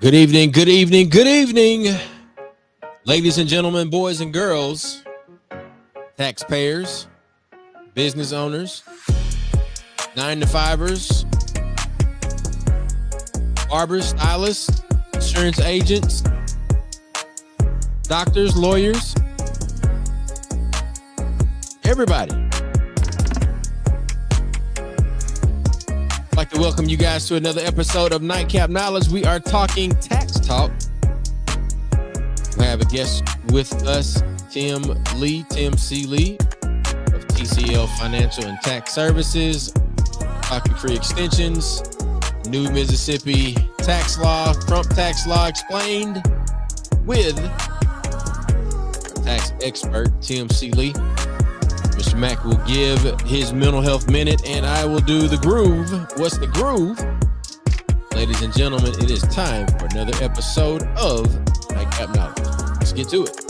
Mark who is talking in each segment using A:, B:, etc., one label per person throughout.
A: Good evening, good evening, good evening, ladies and gentlemen, boys and girls, taxpayers, business owners, 9-to-5ers, barbers, stylists, insurance agents, doctors, lawyers, everybody. I'd like to welcome you guys to another episode of Nightcap Knowledge. We are talking tax talk. We have a guest with us, Tim C. Lee of TCL Financial and Tax Services, talking free extensions, new Mississippi tax law, Trump tax law explained with our tax expert, Tim C. Lee. Mr. Mack will give his mental health minute, and I will do the groove. What's the groove? Ladies and gentlemen, it is time for another episode of Nightcap Knowledge. Let's get to it.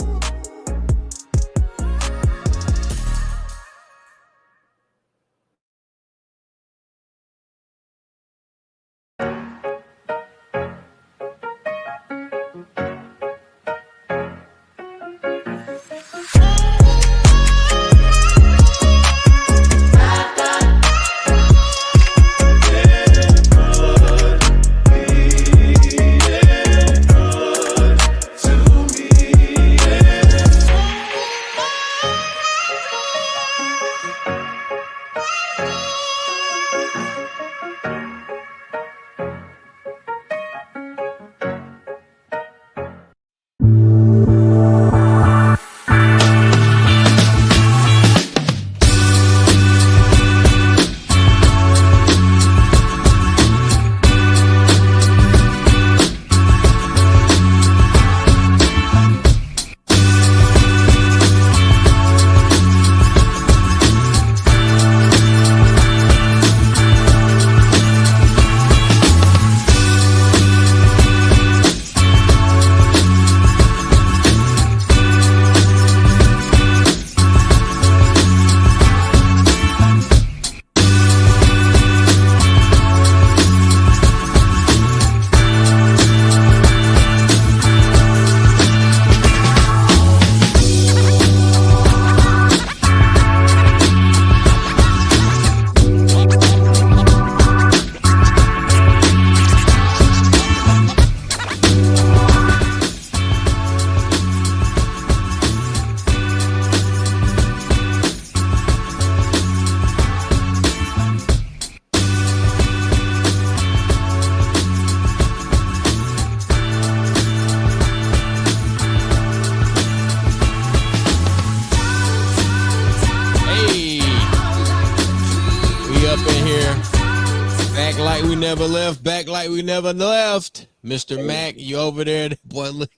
A: We never left. Mr. Mack, you over there? Boy, look,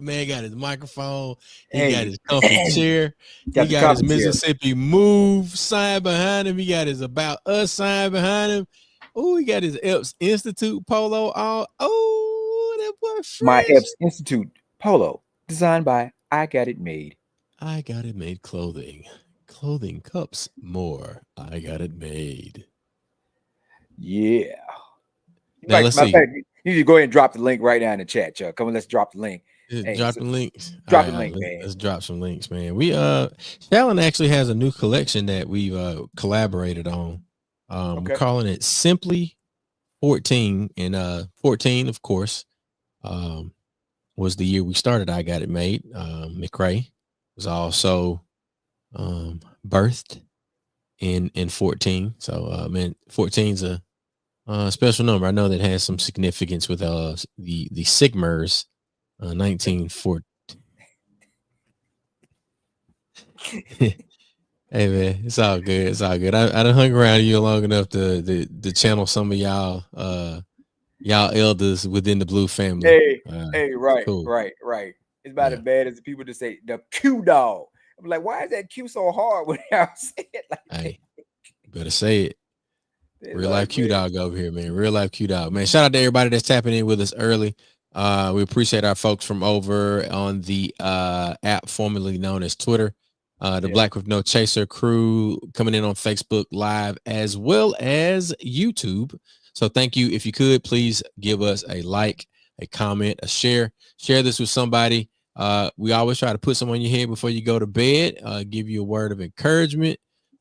A: man, got his microphone. He got his comfy chair. He got his Mississippi Move sign behind him. He got his About Us sign behind him. Oh, he got his Epps Institute polo on. Oh, that boy fresh.
B: My Epps Institute polo, designed by I Got It Made.
A: I Got It Made clothing. Clothing cups more. I Got It Made.
B: Yeah.
A: Now, let's see.
B: You need to go ahead and drop the link right now in the chat, Chuck. Come on, let's drop the link.
A: Drop the links.
B: Drop the link, man.
A: Let's drop some links, man. We Shallon actually has a new collection that we've collaborated on. We're calling it Simply 14, and 14, of course, was the year we started. I Got It Made. McRae was also birthed in 14. So man, 14's a special number. I know that has some significance with the Sigmers, 1914. Hey man, it's all good. It's all good. I done hung around you long enough to channel some of y'all elders within the Blue family.
B: Right. It's about as bad as the people that say the Q dog. I'm like, why is that Q so hard when y'all say it like that?
A: Better say it. Real life Q dog over here, man. Real life Q dog, man. Shout out to everybody that's tapping in with us early. We appreciate our folks from over on the app formerly known as Twitter. The Black with No Chaser crew coming in on Facebook Live as well as YouTube. So thank you. If you could, please give us a like, a comment, a share. Share this with somebody. We always try to put some on your head before you go to bed, give you a word of encouragement.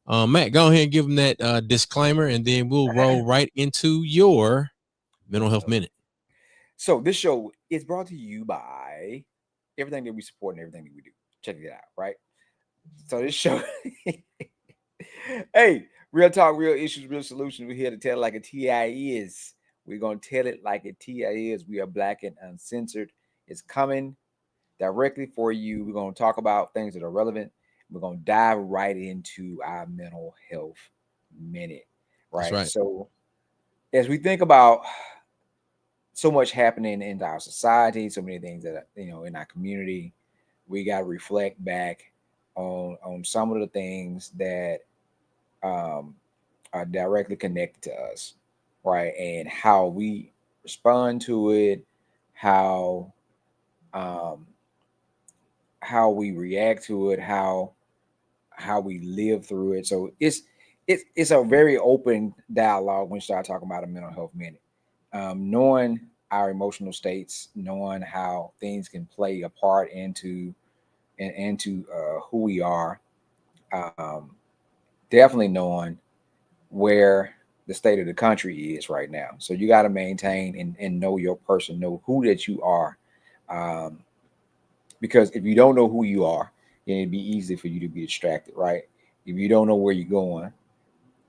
A: Matt, go ahead and give them that disclaimer, and then we'll roll right into your mental health minute.
B: So this show is brought to you by everything that we support and everything that we do. Check it out, right? So this show, hey, real talk, real issues, real solutions. We're here to tell it like a TI is. We're gonna tell it like a TI is. We are black and uncensored. It's coming directly for you. We're gonna talk about things that are relevant. We're gonna dive right into our mental health minute,
A: That's
B: right?
A: right.
B: So as we think about so much happening in our society, so many things that in our community, we got to reflect back on some of the things that um, are directly connected to us, right? And how we respond to it, how um, how we react to it, how we live through it. So it's a very open dialogue when you start talking about a mental health minute. Knowing our emotional states, knowing how things can play a part into who we are, um, definitely knowing where the state of the country is right now. So you got to maintain and know your person, know who that you are. Um, because if you don't know who you are, then it'd be easy for you to be distracted, right? If you don't know where you're going,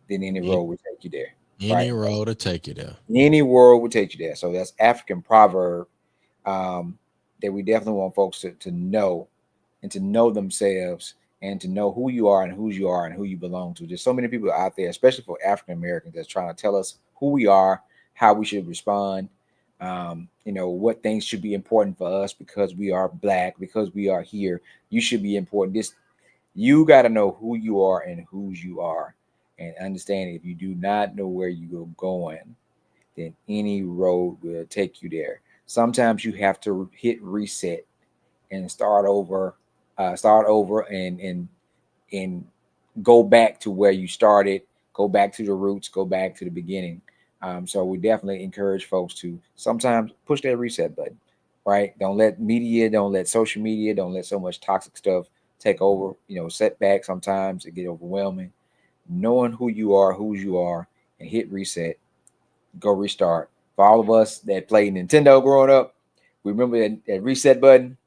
B: then any road will take you there, right?
A: Any road to take you there.
B: Any world will take you there. So that's African proverb um, that we definitely want folks to know and to know themselves and to know who you are and whose you are and who you belong to. There's so many people out there, especially for African Americans, that's trying to tell us who we are, how we should respond, what things should be important for us because we are black, because we are here. You should be important. This you got to know who you are and whose you are, and understand if you do not know where you're going, then any road will take you there. Sometimes you have to hit reset and start over and go back to where you started, go back to the roots, go back to the beginning. So we definitely encourage folks to sometimes push that reset button, right? Don't let media, don't let social media, don't let so much toxic stuff take over. Setbacks sometimes it get overwhelming. Knowing who you are, whose you are, and hit reset, go restart. For all of us that played Nintendo growing up, we remember that reset button.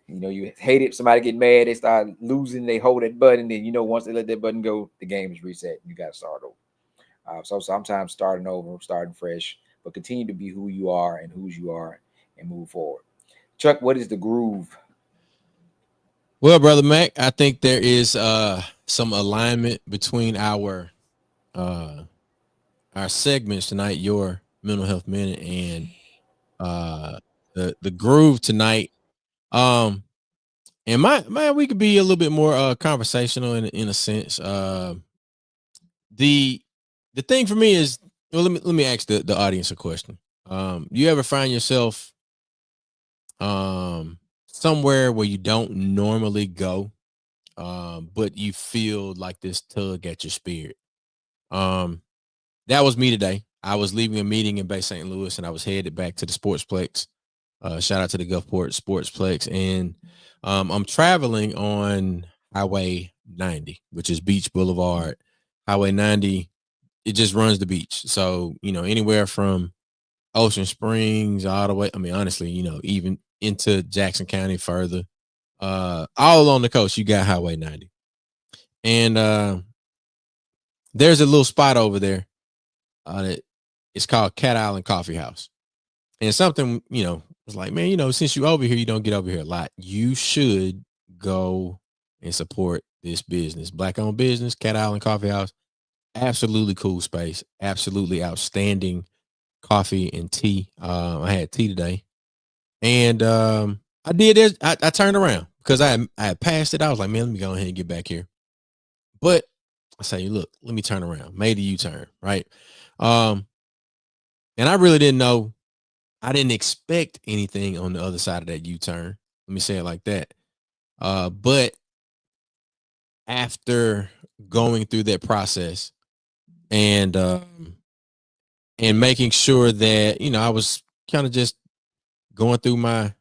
B: You hate it. Somebody get mad. They start losing. They hold that button. Then once they let that button go, the game is reset. You got to start over. So sometimes starting over, starting fresh, but continue to be who you are and whose you are, and move forward. Chuck, what is the groove?
A: Well, brother Mac, I think there is some alignment between uh our segments tonight, your mental health minute and uh the groove tonight. Um and my we could be a little bit more conversational in a sense. The the thing for me is, well, let me ask the audience a question. You ever find yourself somewhere where you don't normally go, but you feel like this tug at your spirit? Um, that was me today. I was leaving a meeting in Bay St. Louis, and I was headed back to the Sportsplex. Shout out to the Gulfport Sportsplex, and I'm traveling on Highway 90, which is Beach Boulevard. Highway 90, it just runs the beach. So anywhere from Ocean Springs all the way. I mean, honestly, even into Jackson County further, all along the coast, you got Highway 90, and there's a little spot over there that it's called Cat Island Coffee House, and something was like, man, since you over here, you don't get over here a lot. You should go and support this business, black owned business, Cat Island Coffee House. Absolutely cool space, absolutely outstanding coffee and tea. I had tea today, and I did this. I turned around because I had passed it. I was like, man, let me go ahead and get back here. But I say, look, let me turn around. Made a U-turn, right? Um, and I really didn't know. I didn't expect anything on the other side of that U-turn. Let me say it like that. But after going through that process and making sure that I was kind of just going through my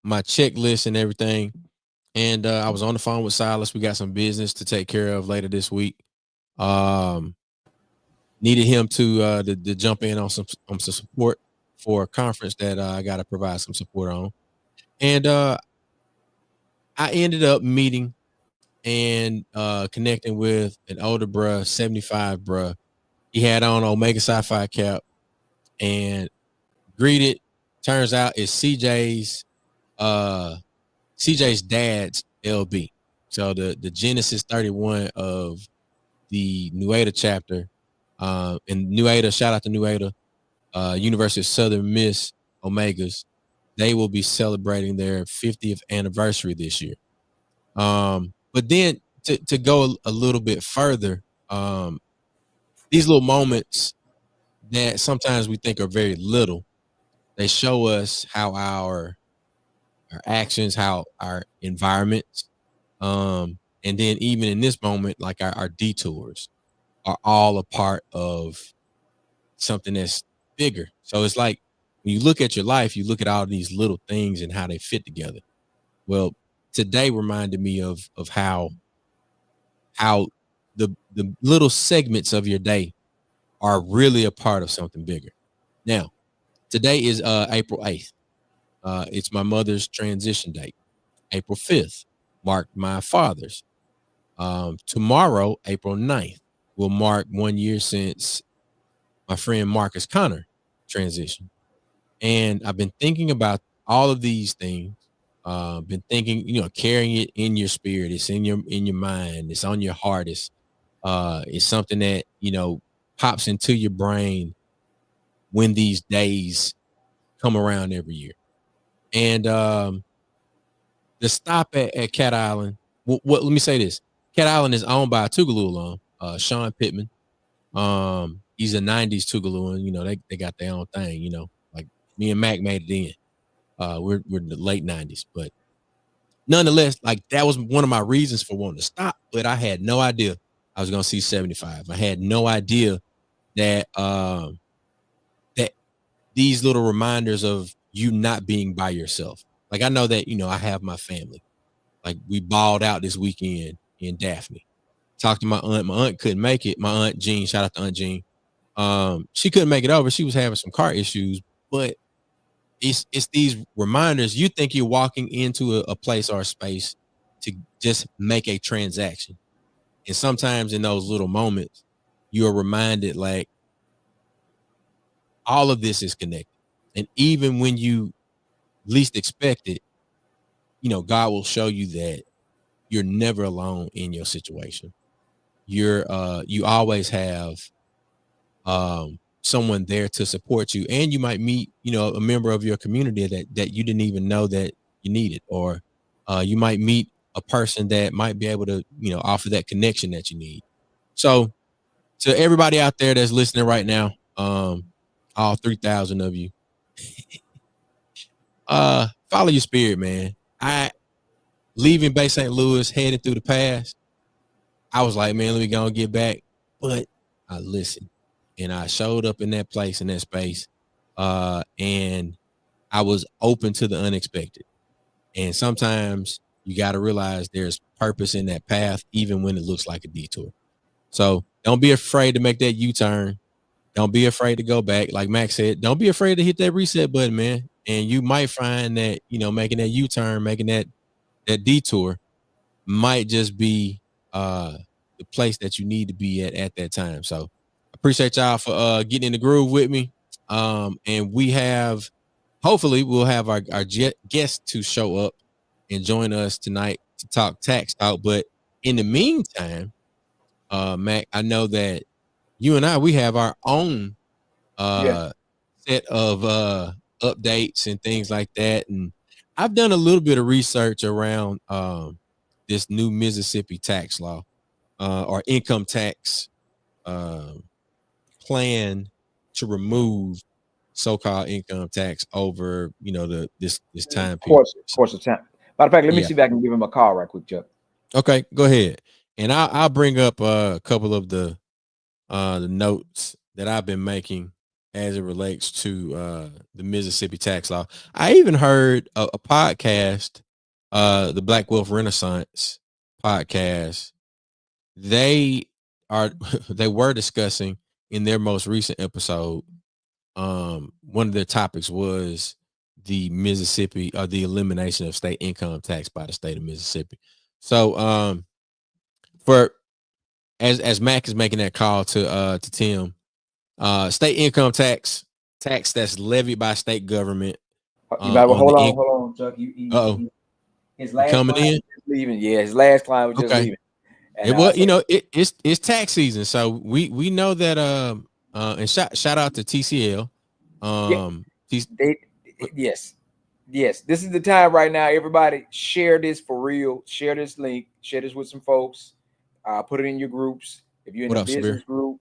A: checklist and everything. And I was on the phone with Silas. We got some business to take care of later this week. Um, Needed him to jump in on some support for a conference that I got to provide some support on. And I ended up meeting and connecting with an older bruh, 75 bruh. He had on Omega Sci-Fi cap and greeted. Turns out it's CJ's dad's LB. So the Genesis 31 of the New Ada chapter. And New Ada, shout out to New Ada, University of Southern Miss Omegas. They will be celebrating their 50th anniversary this year. But then to go a little bit further, these little moments that sometimes we think are very little, they show us how our actions, how our environments, and then even in this moment, like our detours are all a part of something that's bigger. So it's like when you look at your life, you look at all these little things and how they fit together. Well, today reminded me of how the little segments of your day are really a part of something bigger. Now, today is April 8th. It's my mother's transition date. April 5th marked my father's. Tomorrow, April 9th, will mark 1 year since my friend Marcus Connor transitioned. And I've been thinking about all of these things. Been thinking, carrying it in your spirit. It's in your mind. It's on your heart. It's something that pops into your brain when these days come around every year. And the stop at Cat Island. Let me say this: Cat Island is owned by a Tougaloo alum, Sean Pittman. He's a '90s Tougalooan. They got their own thing. Like me and Mac made it in. We're in the late '90s, but nonetheless, like that was one of my reasons for wanting to stop. But I had no idea I was going to see 75. I had no idea that that these little reminders of you not being by yourself. Like I know that I have my family. Like we balled out this weekend in Daphne. Talked to my aunt. My aunt couldn't make it. My aunt Jean, shout out to Aunt Jean. She couldn't make it over. She was having some car issues, but it's these reminders. You think you're walking into a place or a space to just make a transaction. And sometimes in those little moments, you are reminded like all of this is connected. And even when you least expect it, God will show you that you're never alone in your situation. You always have someone there to support you, and you might meet a member of your community that you didn't even know that you needed, or you might meet a person that might be able to offer that connection that you need. So to everybody out there that's listening right now, all 3,000 of you, follow your spirit, man. I leaving Bay St. Louis, headed through the pass, I was like, man, let me go and get back. But I listened and I showed up in that place, in that space. And I was open to the unexpected. And sometimes you got to realize there's purpose in that path, even when it looks like a detour. So don't be afraid to make that U-turn. Don't be afraid to go back. Like Max said, don't be afraid to hit that reset button, man. And you might find that, making that U-turn, making that detour might just be the place that you need to be at that time. So appreciate y'all for getting in the groove with me. And hopefully we'll have our guest to show up and join us tonight to talk tax talk. But in the meantime, Mac, I know that you and we have our own set of updates and things like that. And I've done a little bit of research around this new Mississippi tax law or income tax plan to remove so-called income tax over this time period.
B: Course of time. Matter of fact, let me see if I can give him a call right quick, Chuck.
A: Okay, go ahead. And I'll bring up a couple of the notes that I've been making as it relates to the Mississippi tax law. I even heard a podcast, the Black Wealth Renaissance podcast. They are they were discussing in their most recent episode. One of their topics was the Mississippi or the elimination of state income tax by the state of Mississippi. So for as Mac is making that call to Tim, state income tax that's levied by state government
B: You might well
A: on the
B: hold on, Chuck.
A: oh
B: His
A: you
B: last
A: coming
B: client
A: in
B: was just leaving. Yeah, his last client was just
A: okay.
B: leaving. And
A: It was,
B: so
A: it's tax season, so we know that and shout out to TCL.
B: yeah,
A: T-
B: they yes. Yes, this is the time right now. Everybody share this for real. Share this link. Share this with some folks. Put it in your groups. If you're in
A: what
B: a
A: up, Sabir?
B: business group,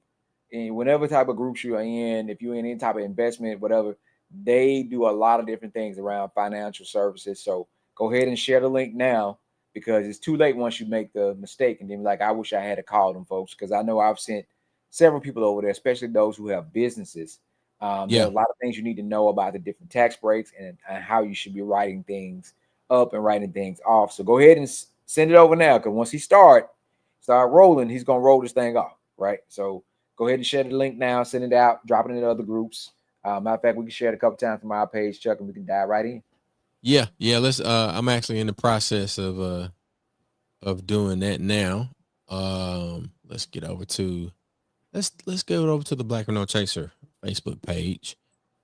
B: in whatever type of groups you are in, if you're in any type of investment, whatever, they do a lot of different things around financial services. So go ahead and share the link now because it's too late once you make the mistake. And then like, I wish I had to call them folks because I know I've sent several people over there, especially those who have businesses. There are
A: Yeah,
B: a lot of things you need to know about the different tax breaks and how you should be writing things up and writing things off. So go ahead and send it over now because once he start rolling, he's gonna roll this thing off, right? So go ahead and share the link now, send it out, drop it into other groups. Matter of fact, we can share it a couple times from our page, Chuck, and we can dive right in.
A: yeah. Let's. I'm actually in the process of doing that now. Let's get over to let's go over to the Black with No Chaser Facebook page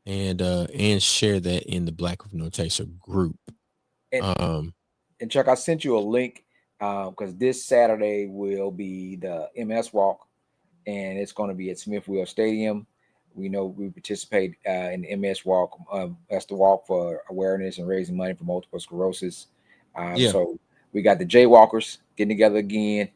A: and share that in the Black with No Chaser group.
B: And
A: Um,
B: and Chuck, I sent you a link because this Saturday will be the MS Walk, and it's going to be at Smithfield Stadium. We know we participate in the MS Walk. That's the walk for awareness and raising money for multiple sclerosis.
A: yeah.
B: So we got the Jaywalkers getting together again.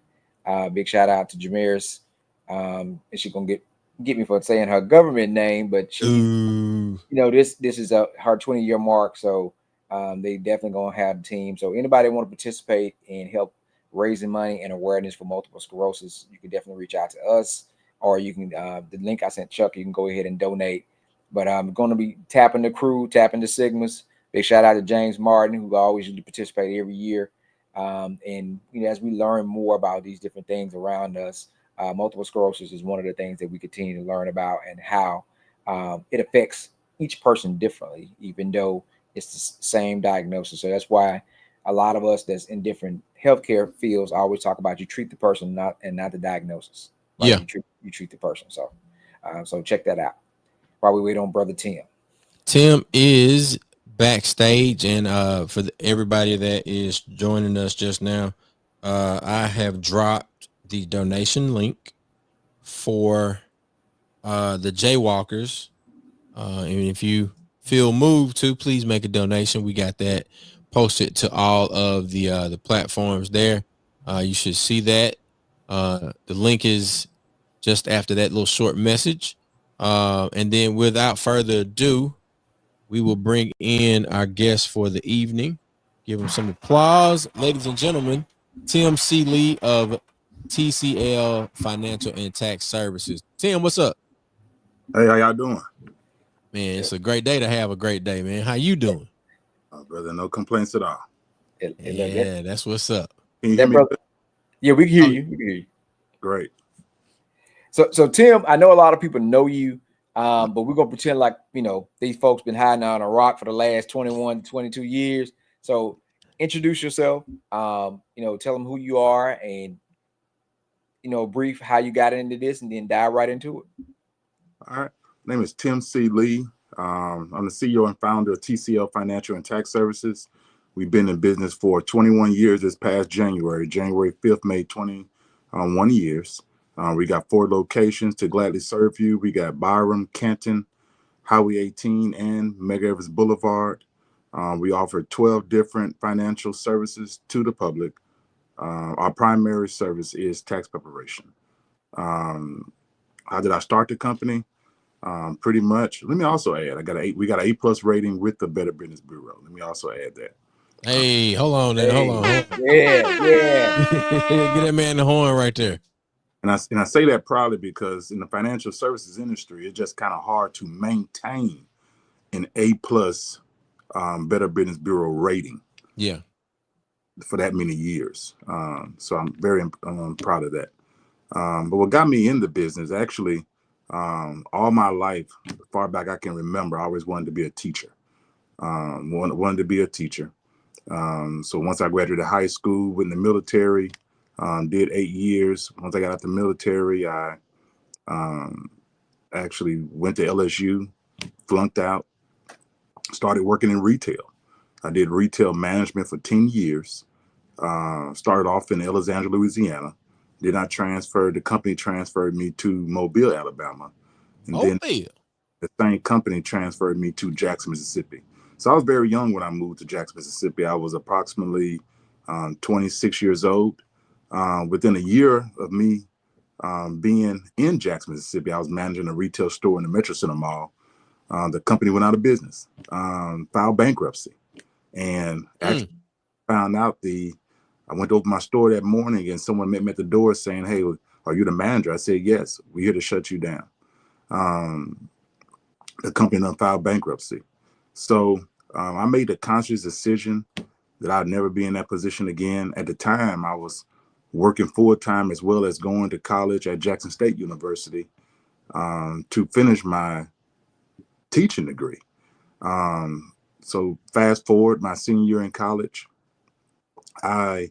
B: Big shout out to Jameris. And she's gonna get me for saying her government name, but she,
A: Ooh.
B: this is her 20-year mark. So they definitely gonna have the team. So anybody want to participate and help raising money and awareness for multiple sclerosis, you can definitely reach out to us, or you can the link I sent Chuck. You can go ahead and donate. But I'm going to be tapping the crew, tapping the Sigmas. Big shout out to James Martin, who always used to participate every year. And as we learn more about these different things around us, multiple sclerosis is one of the things that we continue to learn about and how it affects each person differently, even though it's the same diagnosis. So that's why a lot of us that's in different healthcare fields always talk about you treat the person, not the diagnosis, right?
A: Yeah.
B: You treat the person. So so check that out while we wait on Brother Tim.
A: Tim is backstage, and for everybody that is joining us just now, I have dropped the donation link for the Jaywalkers. And if you feel moved to, please make a donation. We got that posted to all of the platforms there. You should see that. The link is just after that little short message. And then without further ado, we will bring in our guest for the evening. Give him some applause. Ladies and gentlemen, Tim C. Lee of TCL Financial and Tax Services. Tim, what's up?
C: Hey, how y'all doing?
A: Man, it's a great day to have a great day, man. How you doing?
C: Brother, no complaints at all.
A: Yeah, that's what's up.
C: Can you hear
B: That
C: me
B: brother,
C: good?
B: yeah, we can hear
A: Oh,
B: you. We can hear you.
C: Great.
B: So Tim, I know a lot of people know you, but we're gonna pretend like these folks been hiding on a rock for the last 21, 22 years. So introduce yourself. Tell them who you are and brief how you got into this, and then dive right into it.
C: All right. My name is Tim C. Lee. I'm the CEO and founder of TCL Financial and Tax Services. We've been in business for 21 years this past January. January 5th made 21 years. We got 4 locations to gladly serve you. We got Byram, Canton, Highway 18, and Mega Evers Boulevard. We offer 12 different financial services to the public. Our primary service is tax preparation. How did I start the company? Pretty much. Let me also add, we got an A+ rating with the Better Business Bureau. Let me also add that.
A: hey, hold on.
B: Yeah.
A: Get that man the horn right there.
C: And I say that proudly because in the financial services industry, it's just kind of hard to maintain an A+ Better Business Bureau rating.
A: Yeah.
C: For that many years. So I'm very proud of that. But what got me in the business, actually, all my life, far back I can remember, I always wanted to be a teacher. Wanted to be a teacher. So once I graduated high school, went in the military, did 8 years. Once I got out the military, I actually went to LSU, flunked out, started working in retail. I did retail management for 10 years. Started off in Alexandria, Louisiana. Then I transferred, the company transferred me to Mobile, Alabama. And then the same company transferred me to Jackson, Mississippi. So I was very young when I moved to Jackson, Mississippi. I was approximately 26 years old. Within a year of me being in Jackson, Mississippi, I was managing a retail store in the Metro Center Mall. The company went out of business, filed bankruptcy, and actually found out I went to open my store that morning and someone met me at the door saying, "Hey, are you the manager?" I said, "Yes, we're here to shut you down." The company done filed bankruptcy. So I made a conscious decision that I'd never be in that position again. At the time, I was working full-time as well as going to college at Jackson State University to finish my teaching degree. So fast forward, my senior year in college, I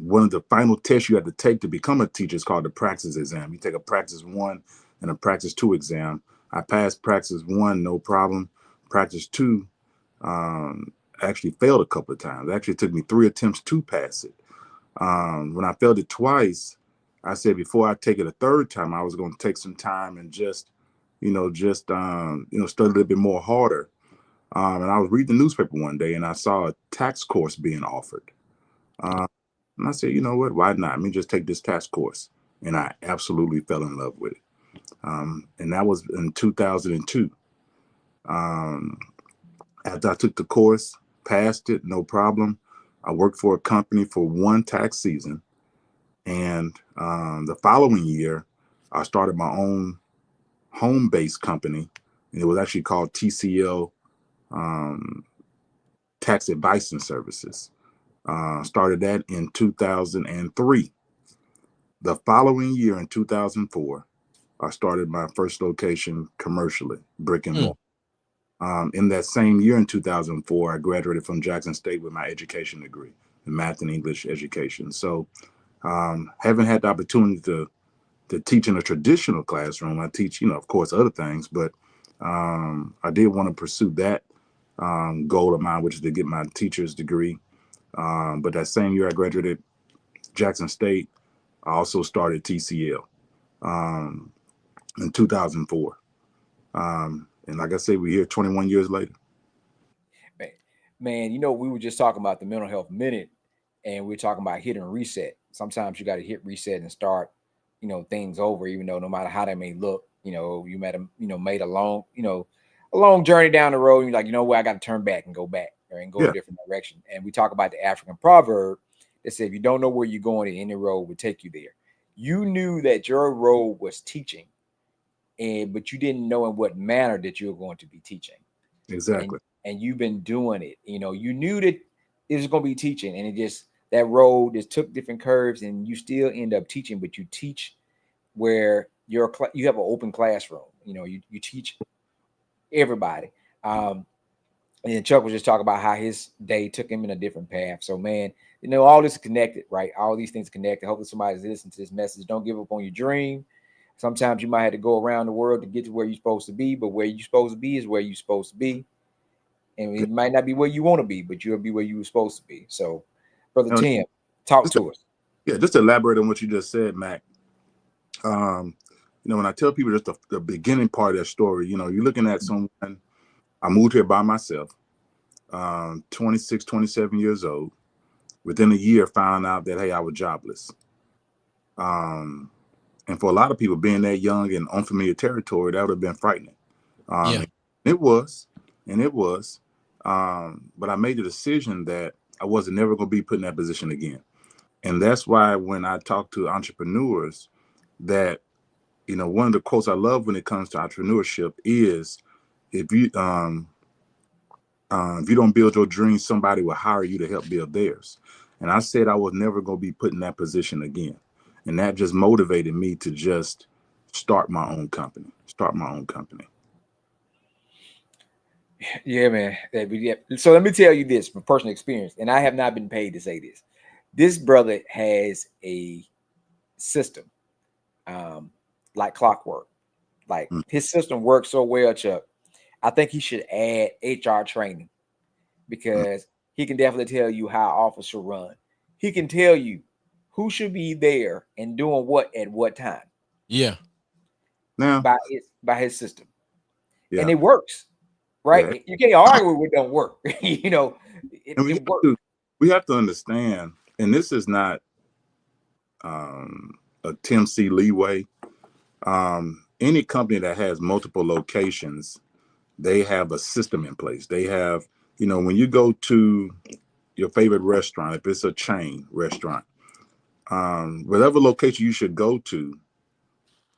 C: one of the final tests you have to take to become a teacher is called the Praxis exam. You take a Praxis 1 and a Praxis 2 exam. I passed Praxis 1, no problem. Praxis 2 actually failed a couple of times. It actually took me 3 attempts to pass it. When I failed it twice, I said before I take it a third time, I was going to take some time and just study a little bit more harder. And I was reading the newspaper one day and I saw a tax course being offered. And I said, you know what, why not? Let me just take this tax course. And I absolutely fell in love with it. And that was in 2002. After I took the course, passed it, no problem. I worked for a company for one tax season. And the following year, I started my own home-based company. And it was actually called TCL Tax Advice and Services. Started that in 2003. The following year in 2004, I started my first location commercially, brick and mortar. In that same year in 2004, I graduated from Jackson State with my education degree in math and English education. So haven't had the opportunity to teach in a traditional classroom. I teach, of course, other things, but I did want to pursue that goal of mine, which is to get my teacher's degree. But that same year I graduated Jackson State, I also started TCL in 2004. And like I said, we're here 21 years later.
B: Man, we were just talking about the mental health minute, and we're talking about hitting reset. Sometimes you got to hit reset and start, things over, even though no matter how they may look, you might have, made a long journey down the road. And you're like, you know what, I got to turn back and go back and go a different direction. And we talk about the African proverb that said, if you don't know where you're going, any road will take you there. You knew that your road was teaching, but you didn't know in what manner that you were going to be teaching.
C: Exactly.
B: And you've been doing it. You knew that it was going to be teaching, and that road just took different curves, and you still end up teaching, but you teach where you have an open classroom. You teach everybody. And Chuck was just talking about how his day took him in a different path. So, man, all this is connected, right? All these things connected. Hopefully somebody's listening to this message. Don't give up on your dream. Sometimes you might have to go around the world to get to where you're supposed to be, but where you're supposed to be is where you're supposed to be. And it might not be where you want to be, but you'll be where you were supposed to be. So, Brother Tim, talk to us.
C: Yeah, just to elaborate on what you just said, Mac. When I tell people just the beginning part of that story, you're looking at someone. I moved here by myself, 26, 27 years old. Within a year, found out that, hey, I was jobless. And for a lot of people, being that young and unfamiliar territory, that would have been frightening. It was. But I made the decision that I wasn't never going to be put in that position again. And that's why when I talk to entrepreneurs, that, one of the quotes I love when it comes to entrepreneurship is, if you don't build your dreams, somebody will hire you to help build theirs. And I said I was never going to be put in that position again. And that just motivated me to just start my own company.
B: Yeah, man. So let me tell you this from personal experience, and I have not been paid to say this. This brother has a system, like clockwork. Like his system works so well, Chuck. I think he should add HR training, because he can definitely tell you how office should run. He can tell you who should be there and doing what at what time.
A: Yeah.
C: Now,
B: by his system.
C: Yeah.
B: And it works, right?
C: Yeah.
B: You can't argue with it don't work. It works.
C: We have to understand, and this is not a Tim C. Lee way. Any company that has multiple locations, they have a system in place. They have, when you go to your favorite restaurant, if it's a chain restaurant, whatever location you should go to,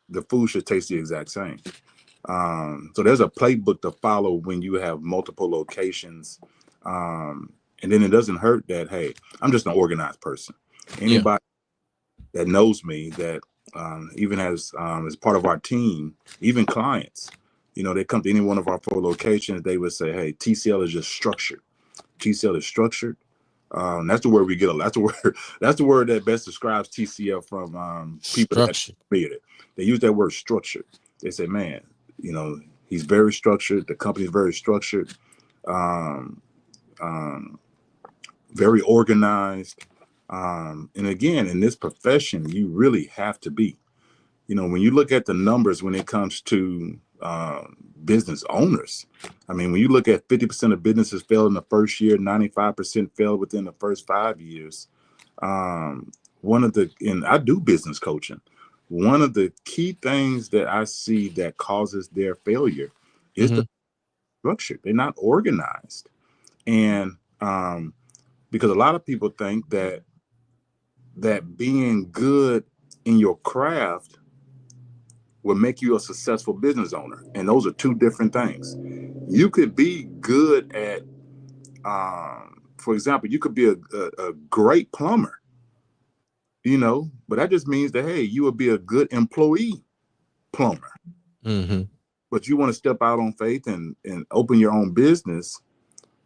C: the food should taste the exact same. So there's a playbook to follow when you have multiple locations. And then it doesn't hurt that, hey, I'm just an organized person. Anybody that knows me, that even as part of our team, even clients, they come to any one of our 4 locations, they would say, hey, TCL is just structured. TCL is structured. That's the word we get. That's the word that best describes TCL from people that created it. They use that word structured. They say, man, he's very structured. The company's very structured, very organized. And again, in this profession, you really have to be. When you look at the numbers when it comes to business owners, I mean, when you look at 50% of businesses fail in the first year, 95% fail within the first 5 years. And I do business coaching. One of the key things that I see that causes their failure is the structure. They're not organized. And because a lot of people think that being good in your craft will make you a successful business owner. And those are 2 different things. You could be good at, for example, you could be a great plumber, but that just means that, hey, you would be a good employee plumber. But you want to step out on faith and open your own business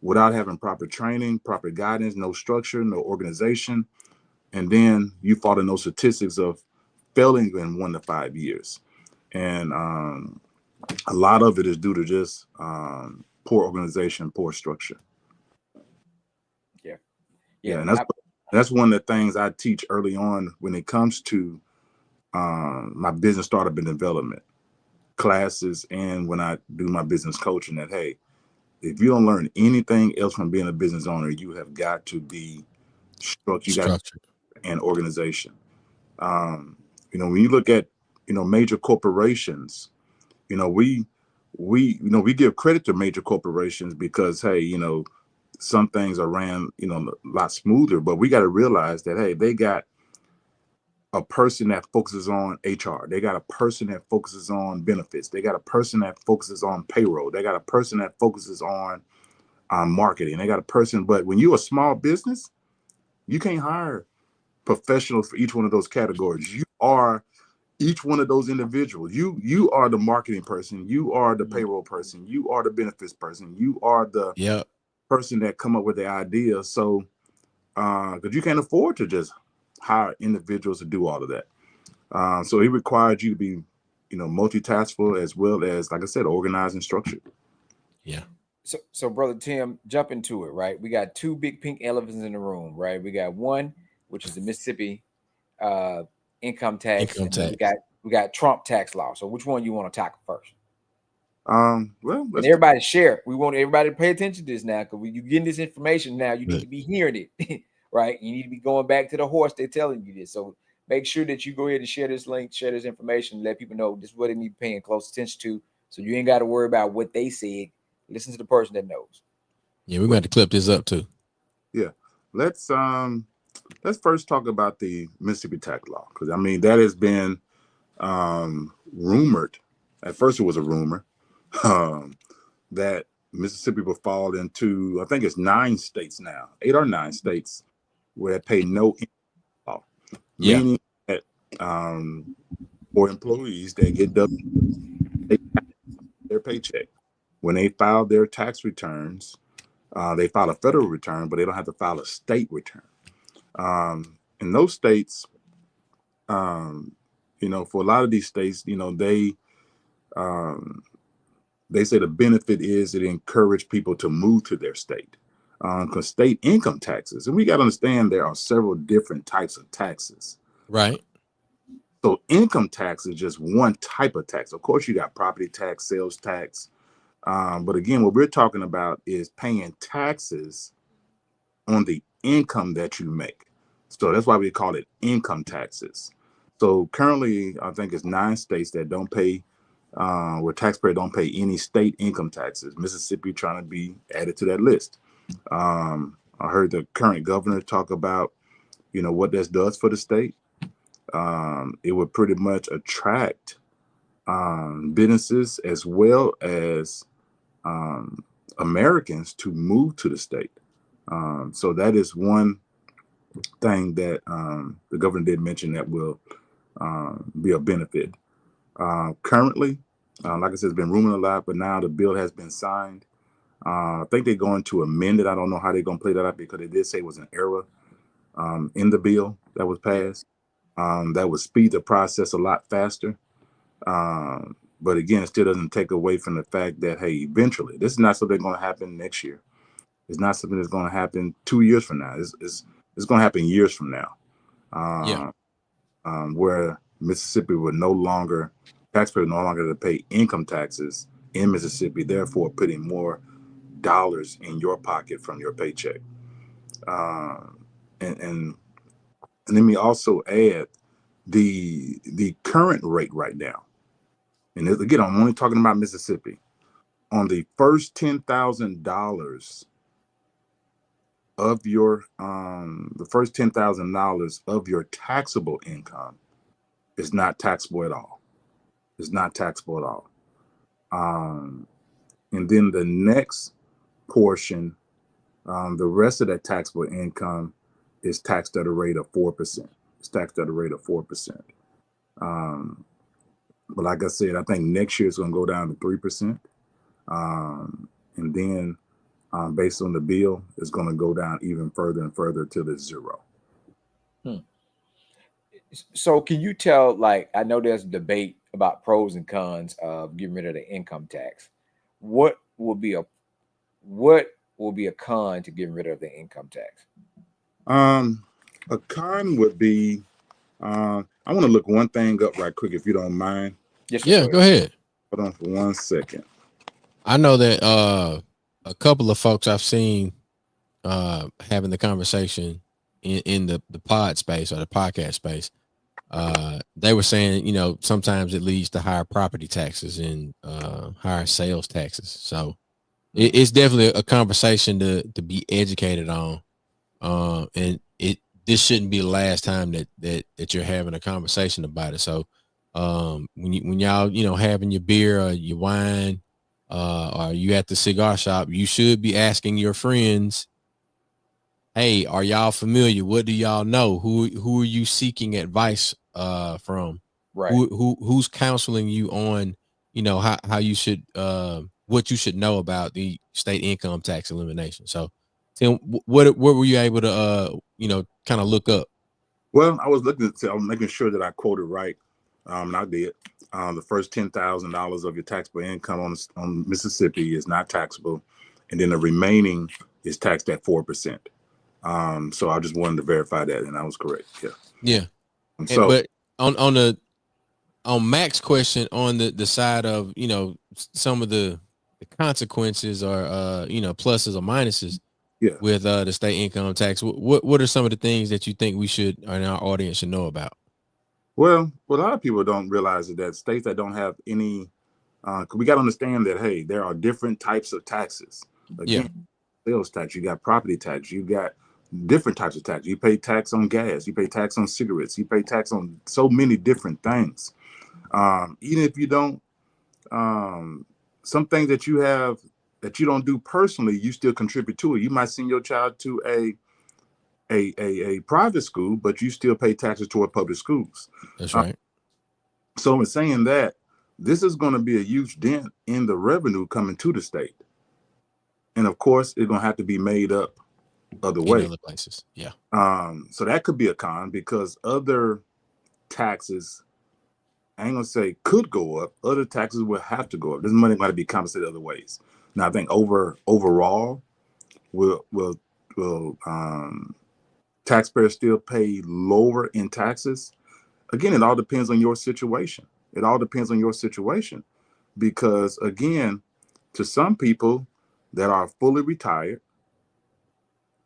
C: without having proper training, proper guidance, no structure, no organization. And then you fall in those statistics of failing in 1 to 5 years. And a lot of it is due to just poor organization, poor structure. Yeah. And that's one of the things I teach early on when it comes to my business startup and development classes, and when I do my business coaching, that, hey, if you don't learn anything else from being a business owner, you have got to be structured and organization. When you look at major corporations, we give credit to major corporations because, hey, some things are ran a lot smoother, but we got to realize that, hey, they got a person that focuses on HR. They got a person that focuses on benefits. They got a person that focuses on payroll. They got a person that focuses on marketing. They got a person, but when you're a small business, you can't hire professionals for each one of those categories. You are each one of those individuals. You are the marketing person. You are the payroll person. You are the benefits person. You are the person that come up with the idea. So, because you can't afford to just hire individuals to do all of that. So it requires you to be, multitaskful, as well as, like I said, organized and structured.
A: Yeah.
B: So brother Tim, jump into it, right? We got 2 big pink elephants in the room, right? We got one, which is the Mississippi income tax. We got Trump tax law. So which one you want to tackle first?
C: Well,
B: and everybody share. We want everybody to pay attention to this now, because when you're getting this information now, you need to be hearing it, right? You need to be going back to the horse. They're telling you this. So make sure that you go ahead and share this link, share this information, let people know this is what they need to be paying close attention to. So you ain't got to worry about what they said. Listen to the person that knows.
A: Yeah, we're going to clip this up too.
C: Yeah, let's let's first talk about the Mississippi tax law, because I mean that has been rumored. At first, it was a rumor that Mississippi will fall into, I think it's 9 states now, 8 or 9 states where they pay no income law, meaning that for employees that get their paycheck when they file their tax returns. They file a federal return, but they don't have to file a state return. In those states, you know, for a lot of these states, you know, they say the benefit is it encourage people to move to their state, because state income taxes, and we got to understand there are several different types of taxes.
A: Right.
C: So income tax is just one type of tax. Of course, you got property tax, sales tax. But again, what we're talking about is paying taxes on the income that you make. So that's why we call it income taxes. So currently, I think it's 9 states that don't pay, where taxpayers don't pay any state income taxes. Mississippi trying to be added to that list. I heard the current governor talk about, you know, what this does for the state. It would pretty much attract businesses as well as Americans to move to the state. So that is one thing that the governor did mention that will be a benefit. Currently, like I said, it's been rumored a lot, but now the bill has been signed. I think they're going to amend it. I don't know how they're going to play that out, because they did say it was an error in the bill that was passed. That would speed the process a lot faster. But again, it still doesn't take away from the fact that, hey, eventually, this is not something that's going to happen next year. It's not something that's going to happen 2 years from now. It's going to happen years from now. Where Mississippi would no longer, taxpayers no longer to pay income taxes in Mississippi, therefore putting more dollars in your pocket from your paycheck. And let me also add the current rate right now. And again, I'm only talking about Mississippi. On the first $10,000 of your the first $10,000 of your taxable income is not taxable at all. It's not taxable at all. And then the next portion, the rest of that taxable income is taxed at a rate of 4%. It's taxed at a rate of 4%. But like I said, I think next year it's going to go down to 3%. And then based on the bill, it's going to go down even further and further till it's 0.
B: So can you tell, like, I know there's a debate about pros and cons of getting rid of the income tax. What will be a con to getting rid of the income tax?
C: A con would be, I want to look one thing up right quick, if you don't mind.
B: Yes,
A: Yeah, go ahead.
C: Hold on for 1 second.
A: I know that a couple of folks I've seen having the conversation in the pod space or the podcast space. They were saying, you know, sometimes it leads to higher property taxes and higher sales taxes. So it's definitely a conversation to be educated on. And this shouldn't be the last time that you're having a conversation about it. So when y'all, you know, having your beer or your wine, or you at the cigar shop, you should be asking your friends, hey, are y'all familiar? What do y'all know? Who are you seeking advice from?
B: Right.
A: Who's counseling you on, you know, how you should what you should know about the state income tax elimination? So Tim, what were you able to you know, kind of look up?
C: Well, I was making sure that I quoted right. And I did. The first $10,000 of your taxable income on Mississippi is not taxable, and then the remaining is taxed at 4%. So I just wanted to verify that, and I was correct.
A: Yeah.
C: So,
A: but on Mac's question, on the side of, you know, some of the consequences or you know, pluses or minuses with the state income tax, what are some of the things that you think we should, and our audience should know about?
C: Well, what a lot of people don't realize is that states that don't have any, we got to understand that, hey, there are different types of taxes. Again, sales tax, you got property tax, you got different types of tax. You pay tax on gas, you pay tax on cigarettes, you pay tax on so many different things. Even if you don't, some things that you have that you don't do personally, you still contribute to it. You might send your child to a private school, but you still pay taxes toward public schools.
A: That's right.
C: So in saying that, this is going to be a huge dent in the revenue coming to the state. And of course, it's going to have to be made up other
A: In
C: ways.
A: other places. Yeah.
C: So that could be a con because other taxes, I ain't gonna say could go up. Other taxes will have to go up. This money might be compensated other ways. Now I think overall, will taxpayers still pay lower in taxes? Again, it all depends on your situation. It all depends on your situation because again, to some people that are fully retired,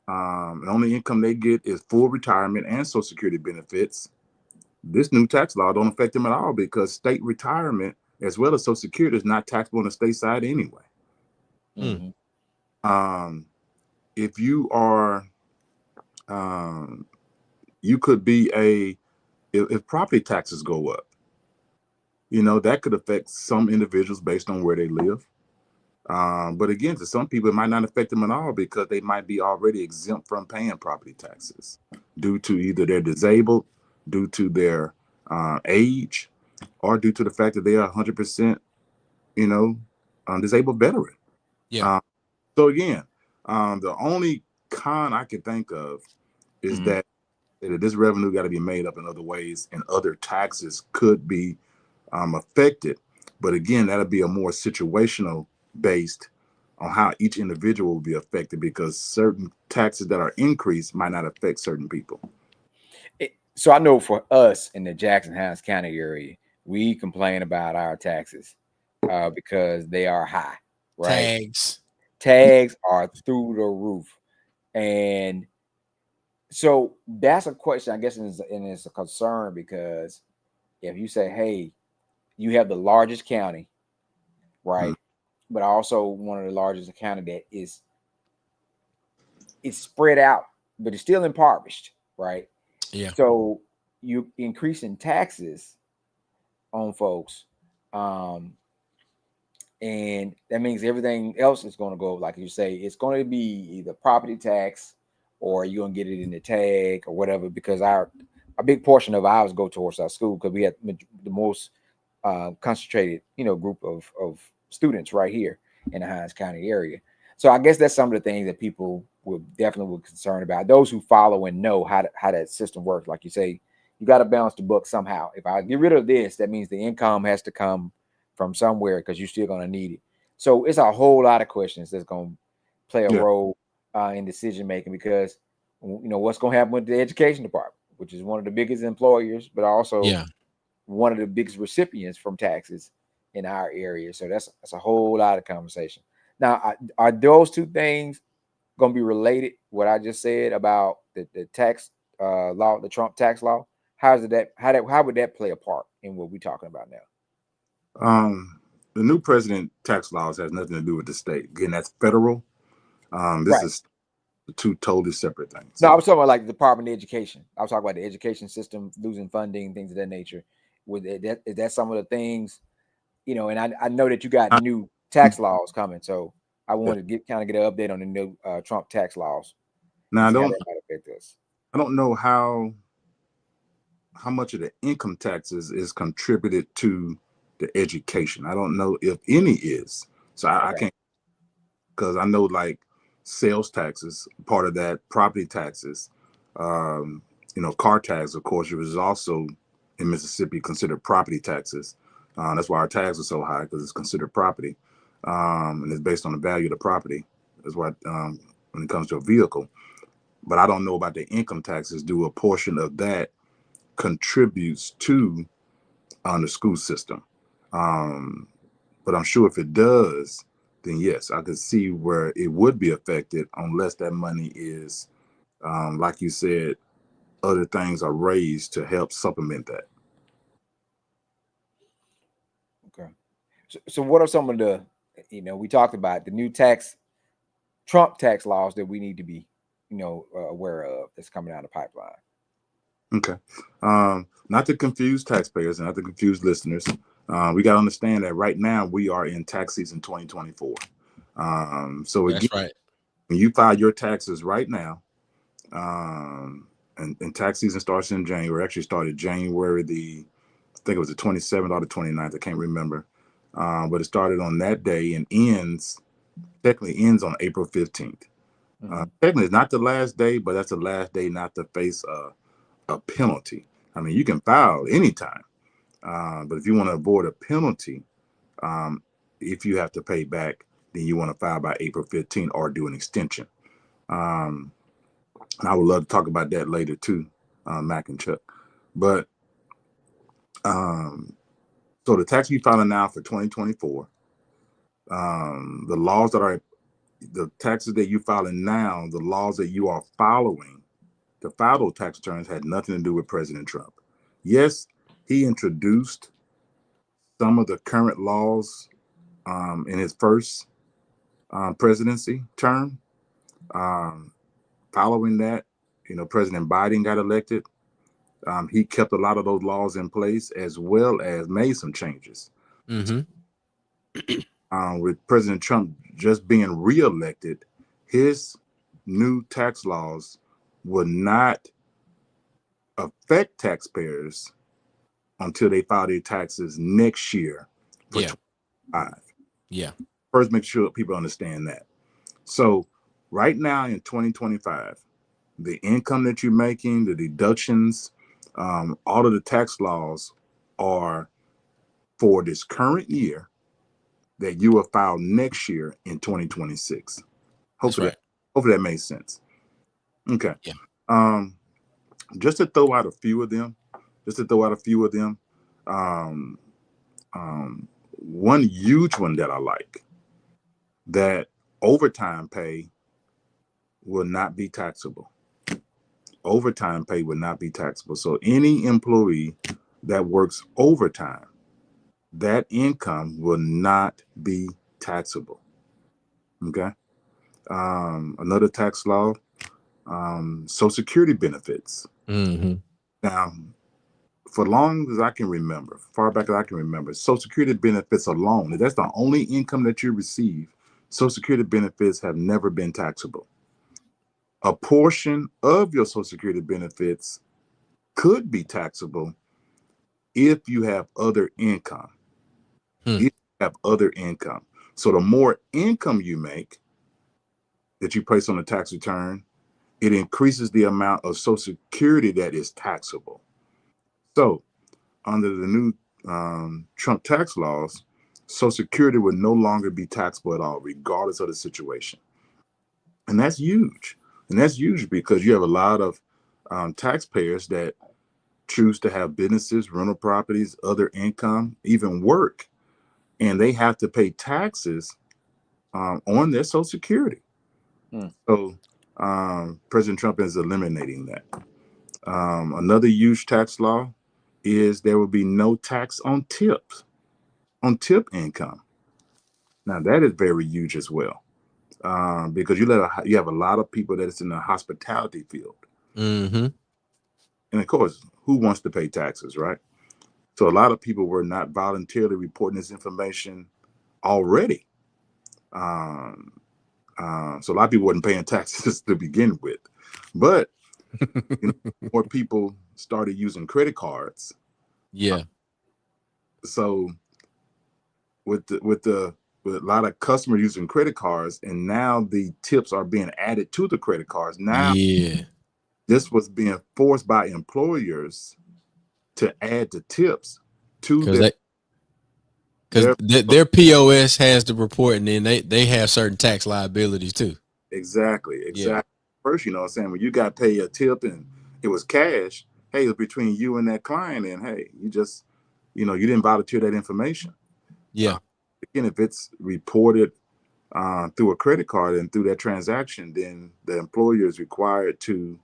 C: the only income they get is full retirement and Social Security benefits. This new tax law don't affect them at all because state retirement as well as Social Security is not taxable on the state side anyway. If you are, you could be if property taxes go up, that could affect some individuals based on where they live. But again, to some people, it might not affect them at all because they might be already exempt from paying property taxes due to either they're disabled, due to their age, or due to the fact that they are 100%, disabled veteran.
A: Yeah.
C: So again, the only con I can think of is that this revenue got to be made up in other ways, and other taxes could be affected. But again, that'll be a more situational based on how each individual will be affected because certain taxes that are increased might not affect certain people.
B: So I know for us in the Jackson-Hines County area, we complain about our taxes because they are high, right? Tags are through the roof. And so that's a question, I guess, and it's a concern because if you say, hey, you have the largest county, right? But also one of the largest county that it's spread out, but it's still impoverished, right?
A: Yeah.
B: So you increasing taxes on folks, and that means everything else is going to go, like you say, it's going to be either property tax or you're going to get it in the tag or whatever, because a big portion of ours go towards our school because we have the most concentrated, group of students right here in the Hines County area. So I guess that's some of the things that people will definitely be concerned about. Those who follow and know how that system works, like you say, you got to balance the book somehow. If I get rid of this, that means the income has to come from somewhere because you're still going to need it. So it's a whole lot of questions that's going to play a role in decision making because what's going to happen with the education department, which is one of the biggest employers, but also one of the biggest recipients from taxes in our area. So that's a whole lot of conversation. Now, are those two things going to be related? What I just said about the tax law, the Trump tax law, how would that play a part in what we're talking about now?
C: The new president tax laws has nothing to do with the state. Again, that's federal. This is two totally separate things.
B: No, I was talking about like the Department of Education. I was talking about the education system losing funding, things of that nature. Is that some of the things, and I know that you got new tax laws coming, so I wanted to get an update on the new Trump tax laws.
C: Now
B: how that might affect us.
C: I don't know how much of the income taxes is contributed to the education. I don't know if any is. So I can't, because I know like sales taxes, part of that, property taxes, car tax, of course, which is also in Mississippi considered property taxes. That's why our taxes are so high, because it's considered property. And it's based on the value of the property. That's why when it comes to a vehicle. But I don't know about the income taxes. Do a portion of that contributes to the school system? But I'm sure if it does, then yes, I could see where it would be affected unless that money is, like you said, other things are raised to help supplement that.
B: Okay. So what are some of the, we talked about the new Trump tax laws that we need to be, aware of that's coming down the pipeline?
C: Okay. Not to confuse taxpayers and not to confuse listeners. We got to understand that right now we are in tax season 2024. So again,
A: That's right.
C: when you file your taxes right now, and tax season starts in January, actually started January I think it was the 27th or the 29th, I can't remember. But it started on that day and technically ends on April 15th. Technically, it's not the last day, but that's the last day not to face a penalty. I mean, you can file anytime, but if you want to avoid a penalty, if you have to pay back, then you want to file by April 15th or do an extension. And I would love to talk about that later too, Mac and Chuck. But so the tax you filing now for 2024, the taxes that you filing now, the laws that you are following to file those tax returns had nothing to do with President Trump. Yes, he introduced some of the current laws in his first presidency term. Following that, President Biden got elected. He kept a lot of those laws in place as well as made some changes. With President Trump just being reelected, his new tax laws will not affect taxpayers until they file their taxes next year for 2025.
A: Yeah.
C: First, make sure people understand that. So right now in 2025, the income that you're making, the deductions, all of the tax laws are for this current year that you will file next year in 2026. Hopefully that makes sense. Okay.
A: Yeah.
C: Just to throw out a few of them, one huge one that I like, that overtime pay will not be taxable. Overtime pay will not be taxable. So any employee that works overtime, that income will not be taxable. Okay. Another tax law, Social Security benefits. Now, for long as I can remember, far back as I can remember, Social Security benefits alone, if that's the only income that you receive, Social Security benefits have never been taxable. A portion of your Social Security benefits could be taxable if you have other income. If you have other income. So the more income you make that you place on the tax return, it increases the amount of Social Security that is taxable. So under the new Trump tax laws, Social Security would no longer be taxable at all, regardless of the situation. And that's huge. And that's huge because you have a lot of taxpayers that choose to have businesses, rental properties, other income, even work, and they have to pay taxes on their Social Security. So President Trump is eliminating that. Another huge tax law is there will be no tax on tip income. Now that is very huge as well, because you have a lot of people that is in the hospitality field, and of course, who wants to pay taxes, right? So a lot of people were not voluntarily reporting this information already. So a lot of people weren't paying taxes to begin with, but more people started using credit cards.
A: Yeah.
C: So with a lot of customers using credit cards, and now the tips are being added to the credit cards. Now, this was being forced by employers to add the tips to
A: their POS has the report, and then they have certain tax liabilities too.
C: Exactly. Yeah. First, you know what I'm saying, when you got to pay a tip and it was cash, hey, it was between you and that client, and hey, you just, you didn't volunteer that information.
A: Yeah.
C: Again, if it's reported through a credit card and through that transaction, then the employer is required to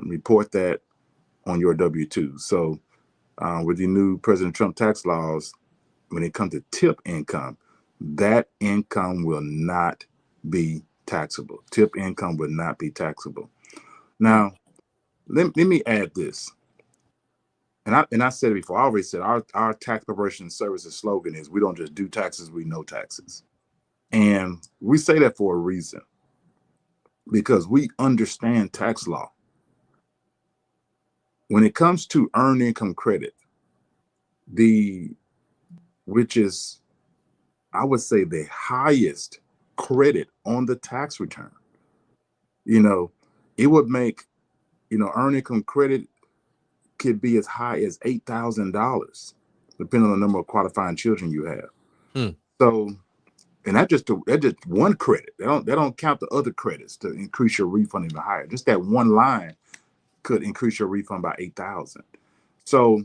C: report that on your W-2. So with the new President Trump tax laws, when it comes to tip income, that income will not be taxable. Tip income would not be taxable. Now, let me add this. And I said it before. I already said our tax preparation services slogan is we don't just do taxes, we know taxes. And we say that for a reason, because we understand tax law. When it comes to earned income credit, which is, I would say, the highest credit on the tax return, it would make, earned income credit could be as high as $8,000, depending on the number of qualifying children you have. So, and that's just one credit. They don't count the other credits to increase your refund even higher. Just that one line could increase your refund by $8,000. So,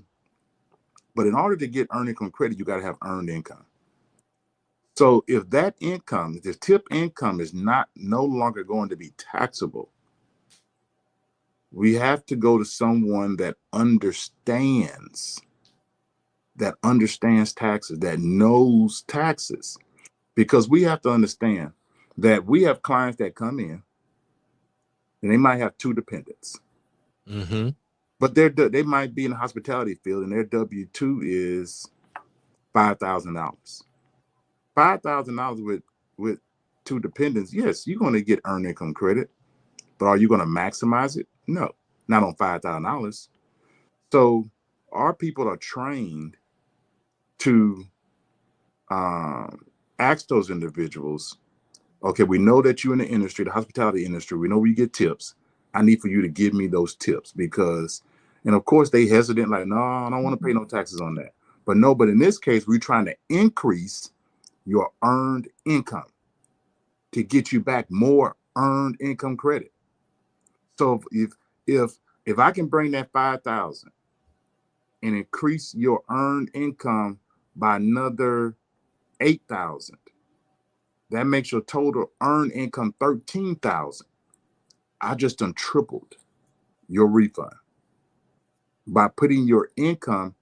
C: but in order to get earned income credit, you got to have earned income. So if that income, the tip income, is no longer going to be taxable, we have to go to someone that understands taxes, that knows taxes. Because we have to understand that we have clients that come in and they might have two dependents. But they might be in the hospitality field and their W-2 is $5,000. $5,000 with two dependents, yes, you're going to get earned income credit, but are you going to maximize it? No, not on $5,000. So our people are trained to ask those individuals, okay, we know that you're in the industry, the hospitality industry, we know where you get tips. I need for you to give me those tips because, and of course they hesitant, like, no, I don't want to pay no taxes on that. But in this case, we're trying to increase your earned income to get you back more earned income credit. So if I can bring that 5,000 and increase your earned income by another 8,000, that makes your total earned income 13,000. I just done tripled your refund by putting your income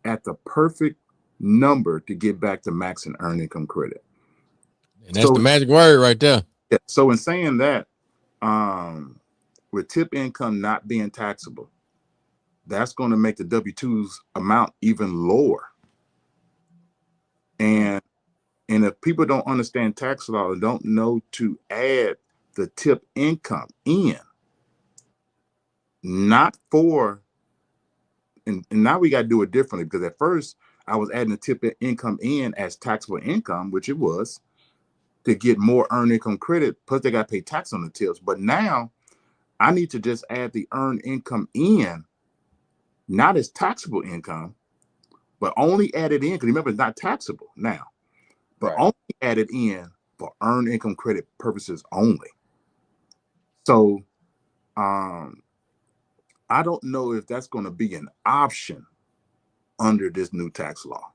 C: at the perfect number to get back to max and earned income credit.
A: And that's the magic word right there.
C: Yeah, so in saying that, with tip income not being taxable, that's going to make the W-2's amount even lower. And if people don't understand tax law and don't know to add the tip income in, not for, and now we got to do it differently, because at first I was adding the tip income in as taxable income, which it was, to get more earned income credit, plus they got to pay tax on the tips. But now I need to just add the earned income in, not as taxable income, but only add it in, because remember, it's not taxable now, but only add it in for earned income credit purposes only. So I don't know if that's going to be an option under this new tax law.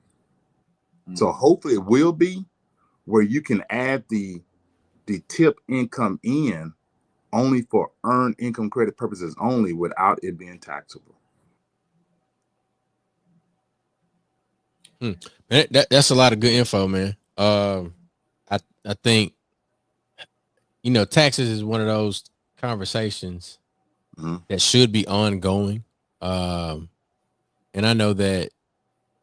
C: So hopefully it will be, where you can add the tip income in only for earned income credit purposes only, without it being taxable.
A: Man, that's a lot of good info, man. I think, taxes is one of those conversations that should be ongoing. And I know that,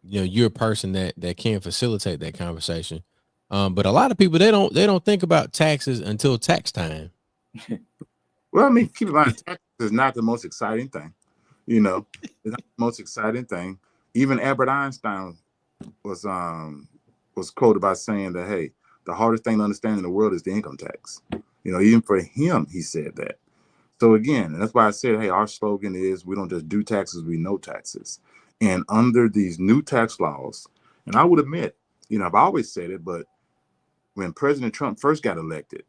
A: you're a person that can facilitate that conversation. But a lot of people, they don't think about taxes until tax time.
C: Well, I mean, keep in mind, taxes is not the most exciting thing. It's not the most exciting thing. Even Albert Einstein was quoted by saying that, hey, the hardest thing to understand in the world is the income tax. Even for him, he said that. So again, and that's why I said, hey, our slogan is we don't just do taxes, we know taxes. And under these new tax laws, and I would admit, I've always said it, but when President Trump first got elected,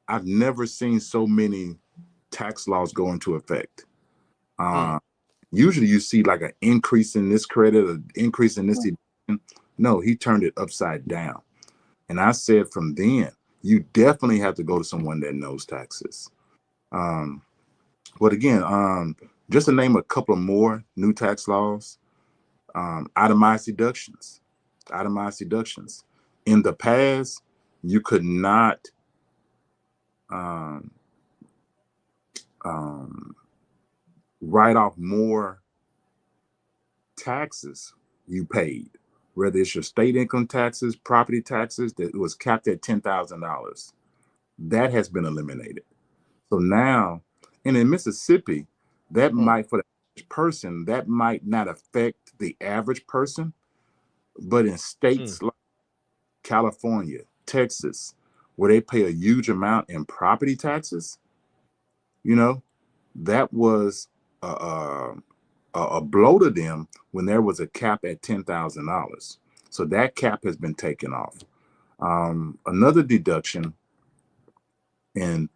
C: I've never seen so many tax laws go into effect. Usually you see like an increase in this credit, an increase in this. No, he turned it upside down. And I said from then, you definitely have to go to someone that knows taxes. But again, just to name a couple of more new tax laws, itemized deductions. In the past, you could not um, write off more taxes you paid, whether it's your state income taxes, property taxes, that was capped at $10,000. That has been eliminated. So now, and in Mississippi, that might, for the average person, that might not affect the average person, but in states like California, Texas, where they pay a huge amount in property taxes, you know, that was a blow to them when there was a cap at $10,000. So that cap has been taken off. Another deduction, and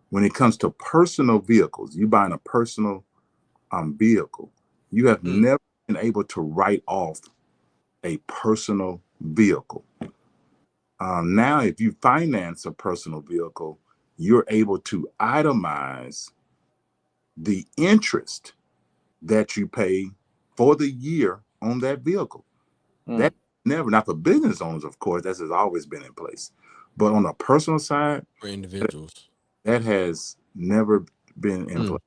C: when it comes to personal vehicles, you buying a personal vehicle, you have never been able to write off a personal vehicle. Now, if you finance a personal vehicle, you're able to itemize the interest that you pay for the year on that vehicle. That never, not for business owners, of course, that has always been in place. But on the personal side,
A: for individuals,
C: that has never been in place.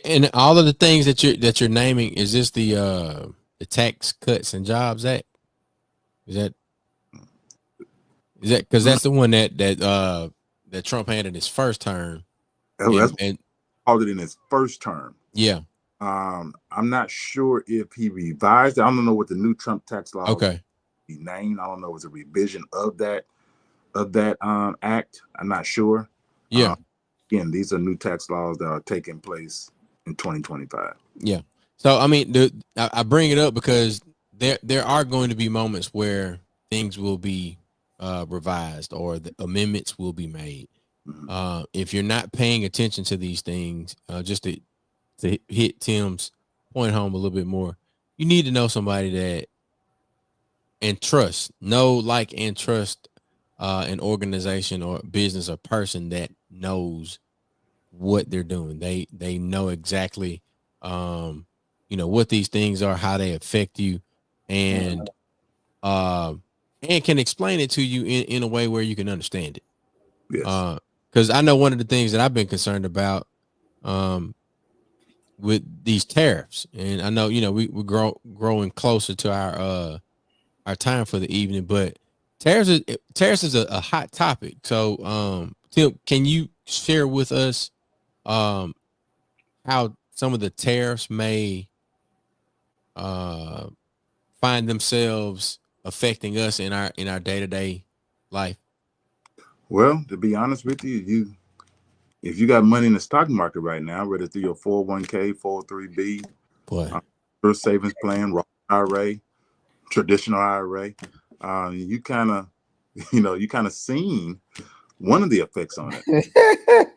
A: And all of the things that you're naming, is this the Tax Cuts and Jobs Act? Is that because that's the one that Trump had in his first term?
C: And called it in his first term.
A: Yeah.
C: I'm not sure if he revised it. I don't know what the new Trump tax law he named. I don't know if it was a revision of that act. I'm not sure.
A: Yeah.
C: Again, these are new tax laws that are taking place in 2025.
A: Yeah. So I mean, I bring it up because there are going to be moments where things will be revised or the amendments will be made. If you're not paying attention to these things, just to hit Tim's point home a little bit more, you need to know somebody that and trust, and trust an organization or business or person that knows what they're doing. They know exactly what these things are, how they affect you, and can explain it to you in a way where you can understand it.
C: Yes.
A: Because I know one of the things that I've been concerned about with these tariffs, and I know we're growing closer to our time for the evening, but tariffs is a hot topic. So Tim, can you share with us how some of the tariffs may find themselves affecting us in our day-to-day life?
C: Well, to be honest with you, if you got money in the stock market right now, whether through your 401k, 403b, first savings plan, Roth IRA, traditional IRA, you kind of seen one of the effects on it.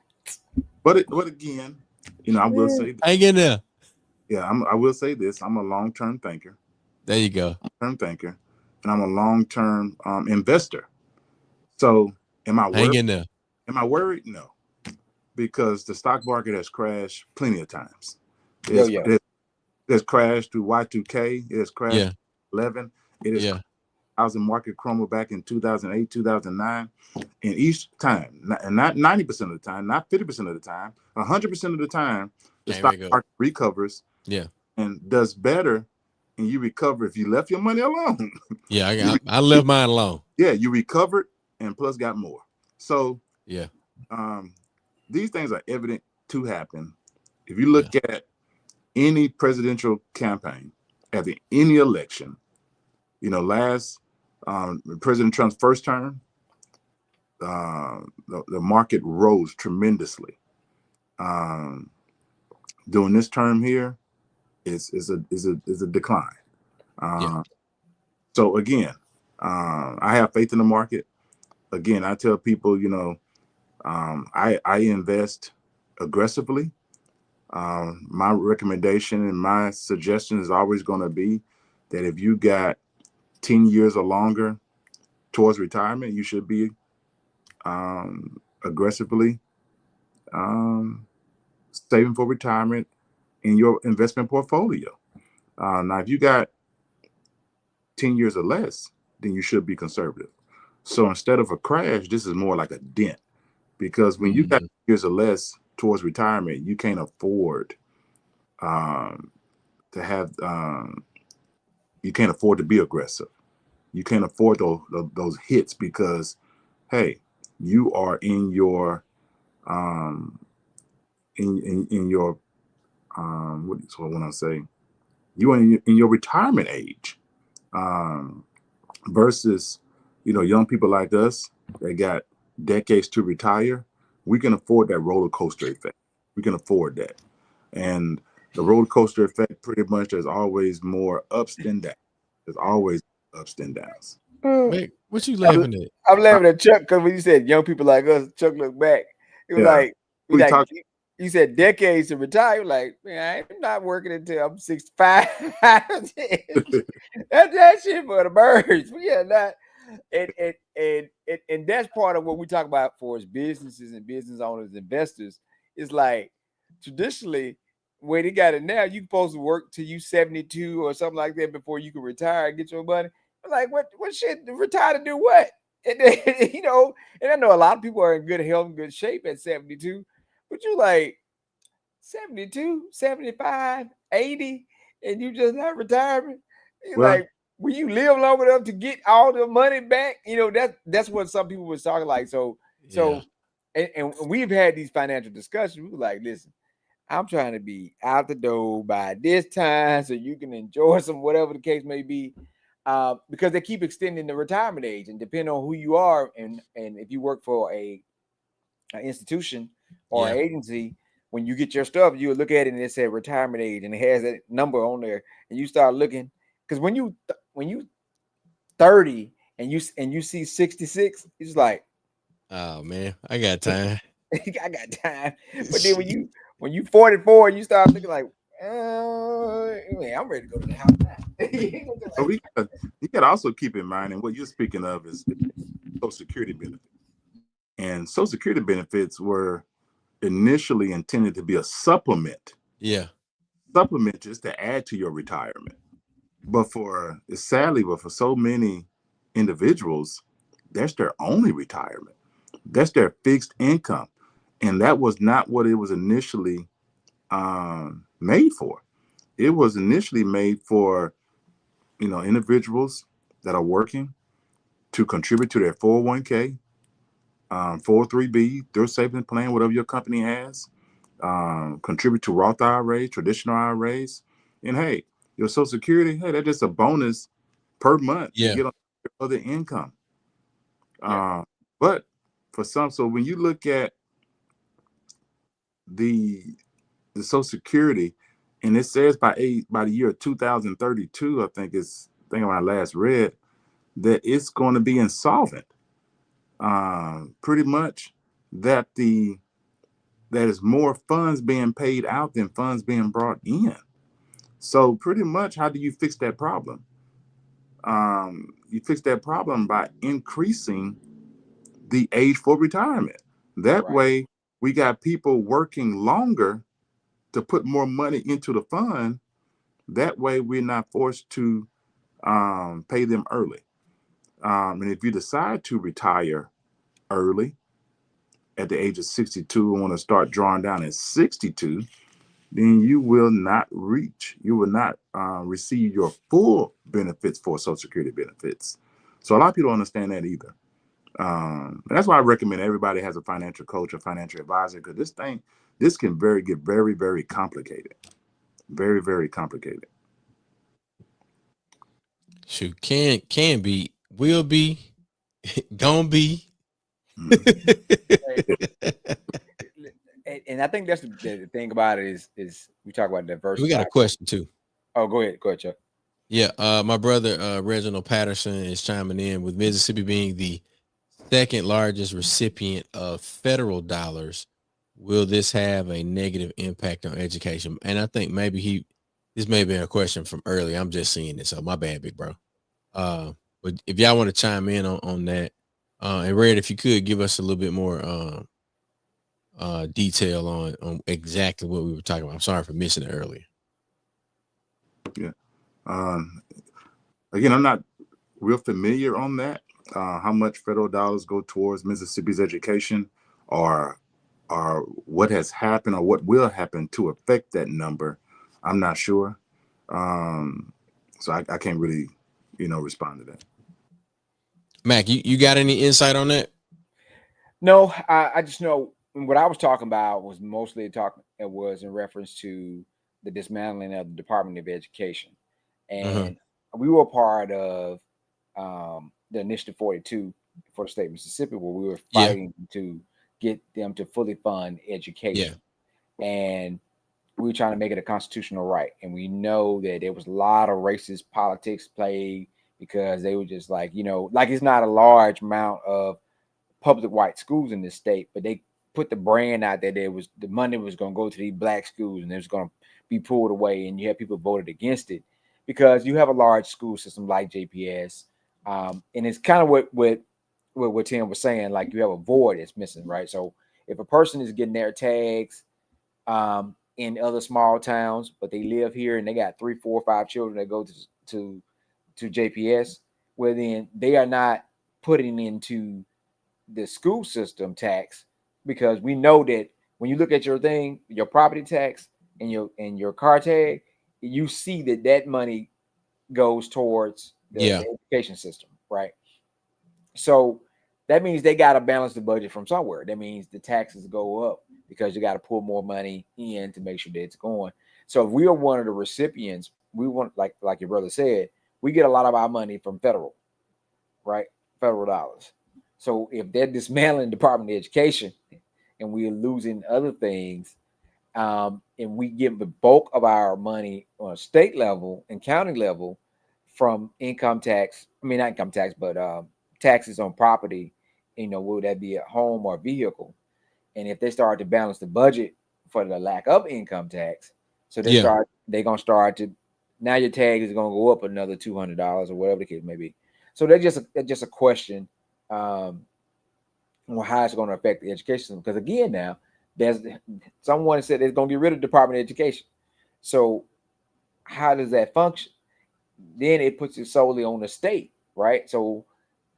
C: But again, I will say this.
A: Hang in there.
C: Yeah, I will say this. I'm a long-term thinker.
A: There you go.
C: Long-term thinker, and I'm a long-term investor. So, am I worried?
A: Hang in there.
C: Am I worried? No, because the stock market has crashed plenty of times. It has crashed through Y2K. It has crashed 11. It has housing market crumbled back in 2008, 2009. And each time, and not 90% of the time, not 50% of the time, 100% of the time, the stock market recovers and does better, and you recover if you left your money alone.
A: Yeah, I left mine alone.
C: Yeah, you recovered and plus got more. So
A: yeah,
C: these things are evident to happen. If you look at any presidential campaign, at any election, last President Trump's first term, the market rose tremendously. During this term here, is a decline. So again, I have faith in the market. Again, I tell people, I invest aggressively. My recommendation and my suggestion is always going to be that if you got 10 years or longer towards retirement, you should be aggressively saving for retirement in your investment portfolio. Now, if you got 10 years or less, then you should be conservative. So instead of a crash, this is more like a dent, because when you got years or less towards retirement, you can't afford to have you can't afford to be aggressive. You can't afford those hits, because hey, you are in your in your what is what I want to say? You are in your retirement age, versus young people like us that got decades to retire. We can afford that roller coaster effect. We can afford that, and the roller coaster effect, pretty much, there's always more ups than downs. There's always ups and downs.
A: Man, what you laughing at?
B: I'm laughing at Chuck because when you said young people like us, Chuck looked back. It was
C: Yeah,
B: like,
C: we talk.
B: you said decades to retire. Like, man, I'm not working until I'm 65. That's that shit for the birds. Yeah, not. And that's part of what we talk about for as businesses and business owners, investors. Is like traditionally, where they got it now, you supposed to work till you 72 or something like that before you can retire and get your money. Like, what shit, retire to do what? And then, and I know a lot of people are in good health and good shape at 72, but you like 72, 75, 80, and you just not retiring. You're
C: Well,
B: like, will you live long enough to get all the money back? That's what some people was talking like.
A: Yeah.
B: And we've had these financial discussions. We were like, listen, I'm trying to be out the door by this time so you can enjoy some whatever the case may be. Because they keep extending the retirement age, and depending on who you are, and if you work for an institution or an agency, when you get your stuff, you look at it and it said retirement age, and it has that number on there, and you start looking, because when you 30 and you see 66, it's like,
A: Oh man, I got time.
B: I got time. But then when you 44, you start looking like, man, I'm ready to go to the house now.
C: but you got to also keep in mind, and what you're speaking of is Social Security benefits. And Social Security benefits were initially intended to be a supplement.
A: Yeah.
C: Supplement just to add to your retirement. But for so many individuals, that's their only retirement. That's their fixed income. And that was not what it was initially made for. It was initially made for, individuals that are working to contribute to their 401k, 403b, their savings plan, whatever your company has, contribute to Roth IRAs, traditional IRAs. And hey, your Social Security, hey, that's just a bonus per month to get on your other income. But for some, so when you look at the Social Security, and it says by the year 2032, I think when I last read, that it's going to be insolvent. Pretty much that is more funds being paid out than funds being brought in. So pretty much, how do you fix that problem? You fix that problem by increasing the age for retirement. That way, we got people working longer to put more money into the fund. That way, we're not forced to pay them early. And if you decide to retire early at the age of 62 and want to start drawing down at 62, then you will not receive your full benefits for Social Security benefits. So a lot of people don't understand that either. And that's why I recommend everybody has a financial coach or financial advisor, because this can get very, very complicated. Very, very complicated.
A: Shoot, can be, will be, gonna be.
B: And I think that's the thing about it is we talk about diversity.
A: We got a question too.
B: Oh, go ahead, Chuck.
A: Yeah, my brother Reginald Patterson is chiming in with Mississippi being the second largest recipient of federal dollars. Will this have a negative impact on education? And I think maybe this may be a question from earlier. I'm just seeing it, so my bad, big bro. But if y'all want to chime in on that, and Red, if you could give us a little bit more detail on exactly what we were talking about. I'm sorry for missing it earlier.
C: Yeah. Again, I'm not real familiar on that. how much federal dollars go towards Mississippi's education, or what has happened or what will happen to affect that number, I'm not sure. So I can't really, respond to that.
A: Mac, you got any insight on that?
B: No, I just know what I was talking about was mostly talking. It was in reference to the dismantling of the Department of Education, and we were part of the Initiative 42 for the state of Mississippi, where we were fighting to get them to fully fund education, and we were trying to make it a constitutional right. And we know that there was a lot of racist politics played because they were just like, like it's not a large amount of public white schools in this state, but they put the brand out there. There was the money was going to go to these black schools, and it was going to be pulled away. And you had people voted against it because you have a large school system like JPS, and it's kind of what Tim was saying. Like you have a void that's missing, right? So if a person is getting their tags in other small towns, but they live here and they got 3, 4, 5 children that go to JPS, well then they are not putting into the school system tax, because we know that when you look at your thing, your property tax and your car tag, you see that money goes towards the education system, right? So that means they got to balance the budget from somewhere. That means the taxes go up because you got to pull more money in to make sure that it's going. So if we are one of the recipients, we want, like your brother said, we get a lot of our money from federal, right? Federal dollars. So if they're dismantling the Department of Education and we're losing other things, and we give the bulk of our money on a state level and county level from income tax, not income tax, but taxes on property, will that be a home or vehicle? And if they start to balance the budget for the lack of income tax, so they're going to start to, now your tag is going to go up another $200 or whatever the case may be. So that's just a question. How it's going to affect the education system. Because again, now there's someone said they're going to get rid of the Department of Education. So how does that function? Then it puts it solely on the state, right? So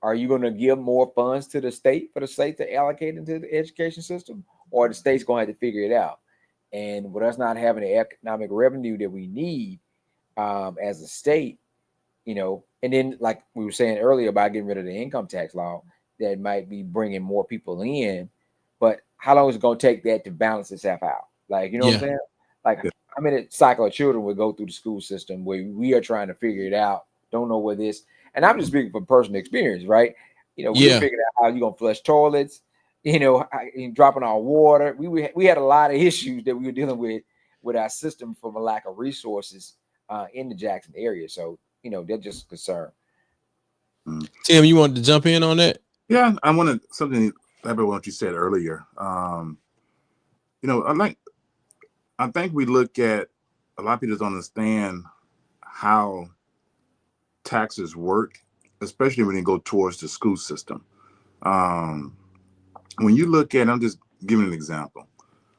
B: are you going to give more funds to the state for the state to allocate into the education system, or the state's going to have to figure it out? And with us not having the economic revenue that we need as a state, and then like we were saying earlier about getting rid of the income tax law, that might be bringing more people in, but how long is it going to take that to balance itself out? Like, what I'm saying? Like, how many cycle of children would go through the school system where we are trying to figure it out, don't know what this, and I'm just speaking from personal experience, right? We figured out how you're going to flush toilets, dropping our water. We had a lot of issues that we were dealing with our system from a lack of resources in the Jackson area. So, they're just a concern.
A: Tim, you wanted to jump in on that?
C: Yeah, I wanted something about what you said earlier. I think we look at, a lot of people don't understand how taxes work, especially when they go towards the school system. When you look at, I'm just giving an example.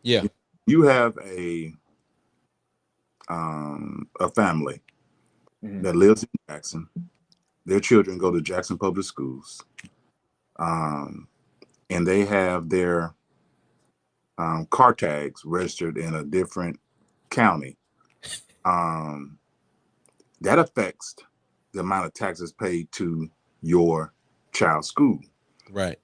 A: Yeah.
C: You have a family that lives in Jackson. Their children go to Jackson Public Schools. And they have their car tags registered in a different county. That affects the amount of taxes paid to your child's school.
A: Right.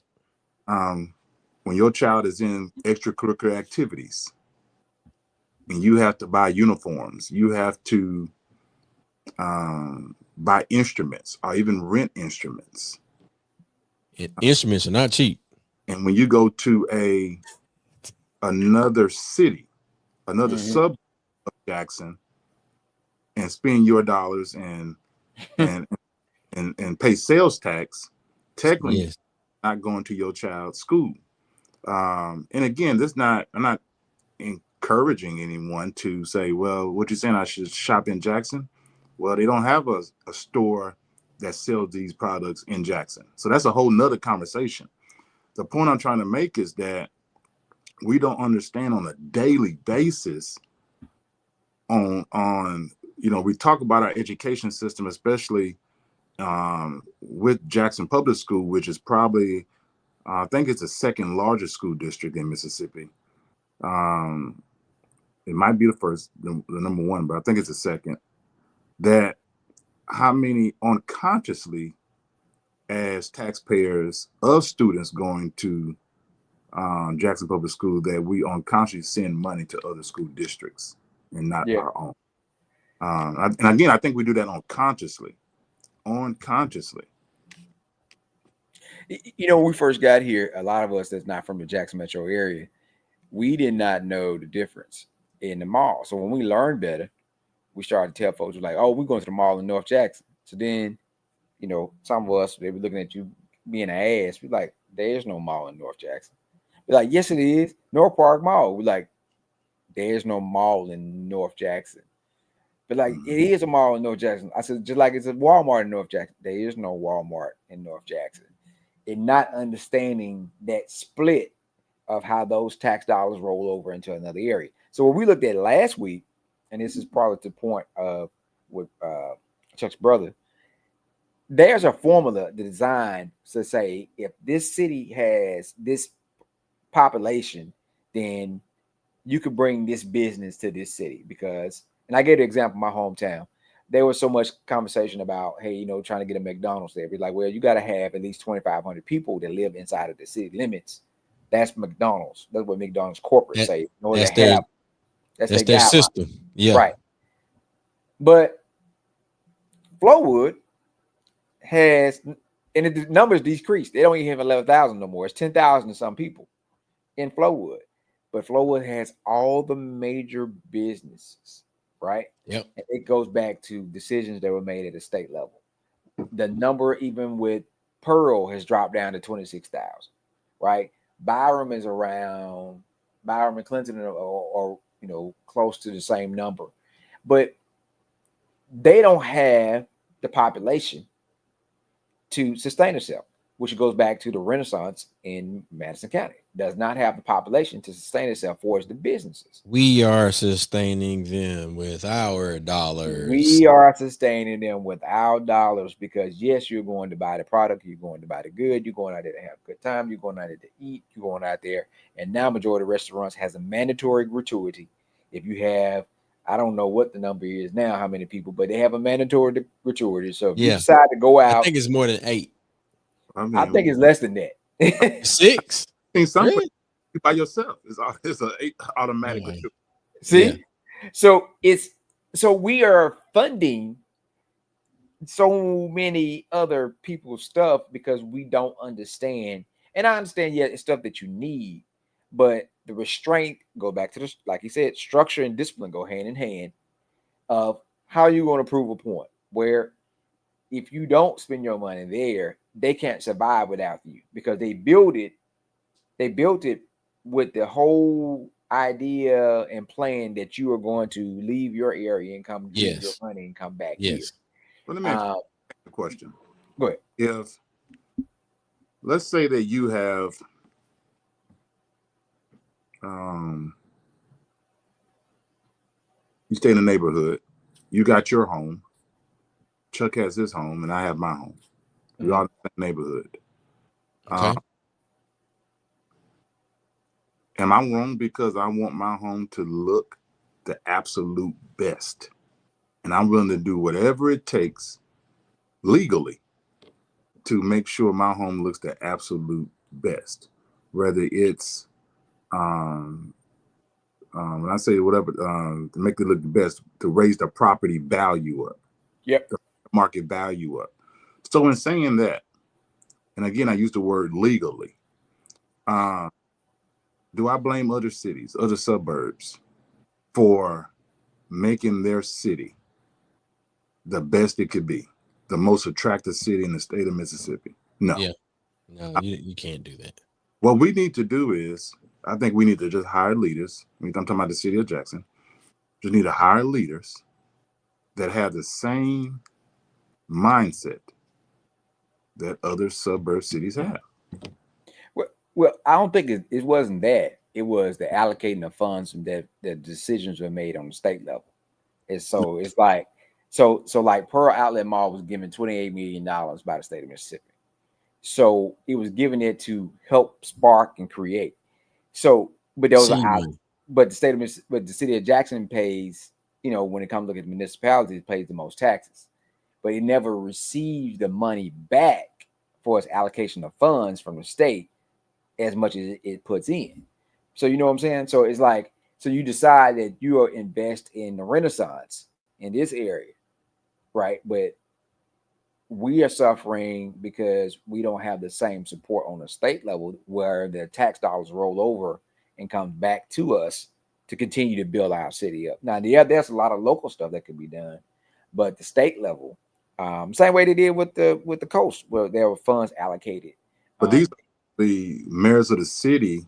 C: When your child is in extracurricular activities and you have to buy uniforms, you have to buy instruments or even rent instruments.
A: Instruments are not cheap.
C: And when you go to another city, another suburb of Jackson, and spend your dollars and pay sales tax, technically not going to your child's school. And again, I'm not encouraging anyone to say, well, what you're saying, I should shop in Jackson. Well, they don't have a store that sells these products in Jackson. So that's a whole nother conversation. The point I'm trying to make is that we don't understand on a daily basis we talk about our education system, especially with Jackson Public School, which is probably, I think it's the second largest school district in Mississippi. It might be the number one, but I think it's the second. That how many unconsciously, as taxpayers of students going to Jackson Public School, that we unconsciously send money to other school districts and not
B: Yeah.
C: our own. And again, I think we do that unconsciously. Unconsciously.
B: You know, when we first got here, a lot of us that's not from the Jackson metro area, we did not know the difference in the mall. So when we learned better, we started to tell folks, we're like, oh, we're going to the mall in North Jackson. So then, you know, some of us, they were looking at you being an ass. We're like, there's no mall in North Jackson. We're like, yes, it is. North Park Mall. We're like, there's no mall in North Jackson. But like, it is a mall in North Jackson. I said, just like it's a Walmart in North Jackson. There is no Walmart in North Jackson. And not understanding that split of how those tax dollars roll over into another area. So what we looked at last week, and this is probably the point of with Chuck's brother, there's a formula designed to say if this city has this population, then you could bring this business to this city. Because, and I gave an example, my hometown, there was so much conversation about, hey, you know, trying to get a McDonald's there. Be like, well, you got to have at least 2,500 people that live inside of the city limits. That's McDonald's. That's what McDonald's corporate say. In order
A: That's
B: to
A: their
B: have, that's
A: that's
B: their
A: their
B: guideline.
A: system. Yeah.
B: Right. But Flowood has, and the numbers decreased. They don't even have 11,000 no more. It's 10,000 to some people in Flowood. But Flowood has all the major businesses, right?
A: Yep.
B: And it goes back to decisions that were made at the state level. The number, even with Pearl, has dropped down to 26,000, right? Byram is around, Byram and Clinton are you know, close to the same number. But they don't have the population to sustain itself, which goes back to the Renaissance in Madison County. Does not have the population to sustain itself for the businesses.
A: We are sustaining them with our dollars.
B: We are sustaining them with our dollars because, yes, you're going to buy the product, you're going to buy the good, you're going out there to have a good time, you're going out there to eat, you're going out there. And now majority of restaurants has a mandatory gratuity. If you have, I don't know what the number is now, how many people, but they have a mandatory gratuity. So if you decide to go out,
A: I think it's more than 8.
B: I think it's less than that.
A: 6.
C: I think some
A: Really?
C: by yourself. It's an 8 automatic.
A: Oh,
B: See,
A: yeah.
B: so we are funding so many other people's stuff because we don't understand. And I understand, yeah, it's stuff that you need, but the restraint go back to this, like you said, structure and discipline go hand in hand of how you're going to prove a point. Where if you don't spend your money there, they can't survive without you because they built it with the whole idea and plan that you are going to leave your area and come get your money and come back here.
C: Well, let me ask you a question.
B: Go ahead.
C: If, let's say that you have you stay in a neighborhood, you got your home, Chuck has his home, and I have my home. We're all in the same neighborhood.
A: Okay.
C: Am I wrong because I want my home to look the absolute best? And I'm willing to do whatever it takes legally to make sure my home looks the absolute best. Whether it's, when I say whatever, to make it look the best, to raise the property value up.
B: Yep.
C: The market value up. So in saying that, and again, I use the word legally, do I blame other cities, other suburbs for making their city the best it could be, the most attractive city in the state of Mississippi? No.
A: Yeah. No, you can't do that.
C: What we need to do is, I think we need to just hire leaders. I'm talking about the city of Jackson. Just need to hire leaders that have the same mindset that other suburb cities have.
B: Well, I don't think it wasn't that. It was the allocating of funds and that the decisions were made on the state level. And so it's like, So like Pearl Outlet Mall was given $28 million by the state of Mississippi. So it was given it to help spark and create. So, but those are out. But the city of Jackson pays, when it comes to look at municipalities, it pays the most taxes, but it never receives the money back for its allocation of funds from the state as much as it puts in. So you know what I'm saying? So it's like, so you decide that you are invest in the Renaissance in this area, right? But we are suffering because we don't have the same support on the state level where the tax dollars roll over and come back to us to continue to build our city up. Now, there's a lot of local stuff that can be done, but the state level, same way they did with the coast, where there were funds allocated.
C: But these are the mayors of the city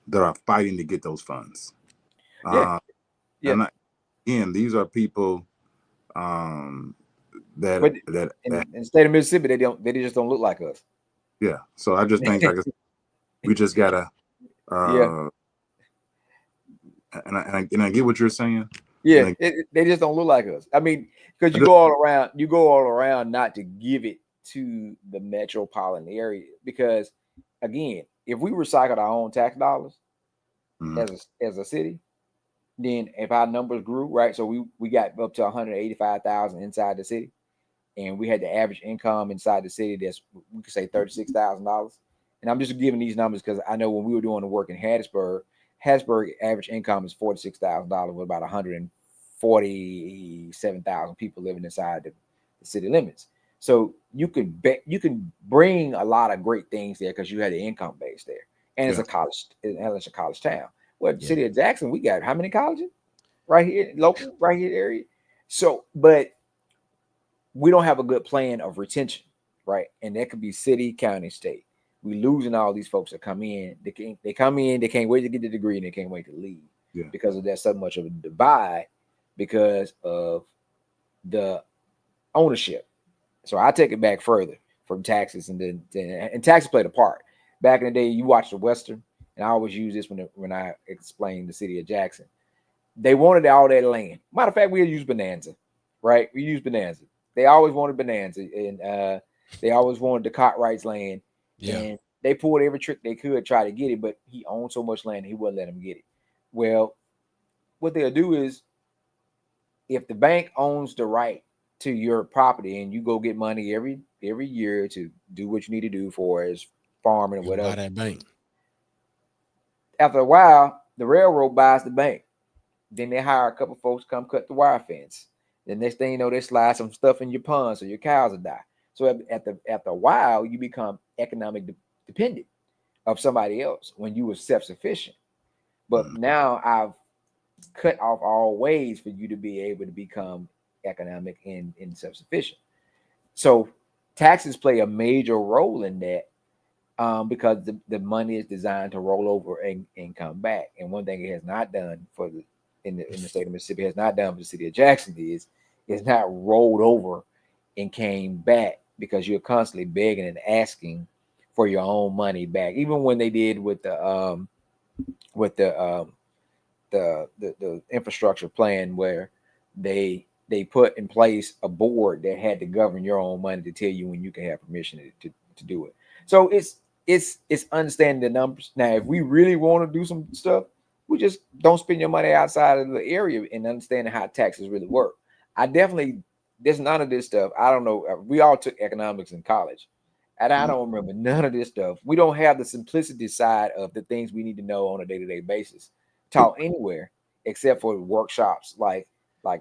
C: that are fighting to get those funds.
B: Yeah.
C: And again, these are people
B: in the state of Mississippi, they just don't look like us.
C: Yeah. So I just think we just gotta and I get what you're saying.
B: Yeah, they just don't look like us. I mean, because you go all around not to give it to the metropolitan area, because again, if we recycled our own tax dollars as a city, then if our numbers grew, right? So we got up to 185,000 inside the city, and we had the average income inside the city that's, we could say, $36,000. And I'm just giving these numbers because I know when we were doing the work in Hattiesburg average income is $46,000 with about 147,000 people living inside the city limits. So you can bring a lot of great things there because you had the income base there, and it's a college town. Well, the city of Jackson, we got how many colleges right here, local, right here area. So, but we don't have a good plan of retention, right? And that could be city, county, state. We losing all these folks that come in. They come in, they can't wait to get the degree, and they can't wait to leave because of that so much of a divide because of the ownership. So I take it back further from taxes, and taxes played a part. Back in the day, you watched the Western, and I always use this when I explain the city of Jackson. They wanted all that land. Matter of fact, we use Bonanza, right? We use Bonanza. They always wanted Bonanza, and they always wanted the Cartwright's land. Yeah. And they pulled every trick they could try to get it, but he owned so much land he wouldn't let them get it. Well, what they'll do is, if the bank owns the right to your property and you go get money every year to do what you need to do for as farming or whatever,
A: buy that bank.
B: After a while, the railroad buys the bank. Then they hire a couple folks to come cut the wire fence. The next thing you know, they slide some stuff in your pond so your cows will die. So after a while, you become economic dependent of somebody else when you were self-sufficient. But now I've cut off all ways for you to be able to become economic and self-sufficient. So taxes play a major role in that because the money is designed to roll over and come back. And one thing it has not done in the state of Mississippi, has not done for the city of Jackson is not rolled over and came back, because you're constantly begging and asking for your own money back. Even when they did with the infrastructure plan, where they put in place a board that had to govern your own money to tell you when you can have permission to do it. So it's understanding the numbers. Now, if we really want to do some stuff, we just don't spend your money outside of the area and understanding how taxes really work. There's none of this stuff. I don't know. We all took economics in college, and I don't remember none of this stuff. We don't have the simplicity side of the things we need to know on a day-to-day basis taught anywhere, except for workshops like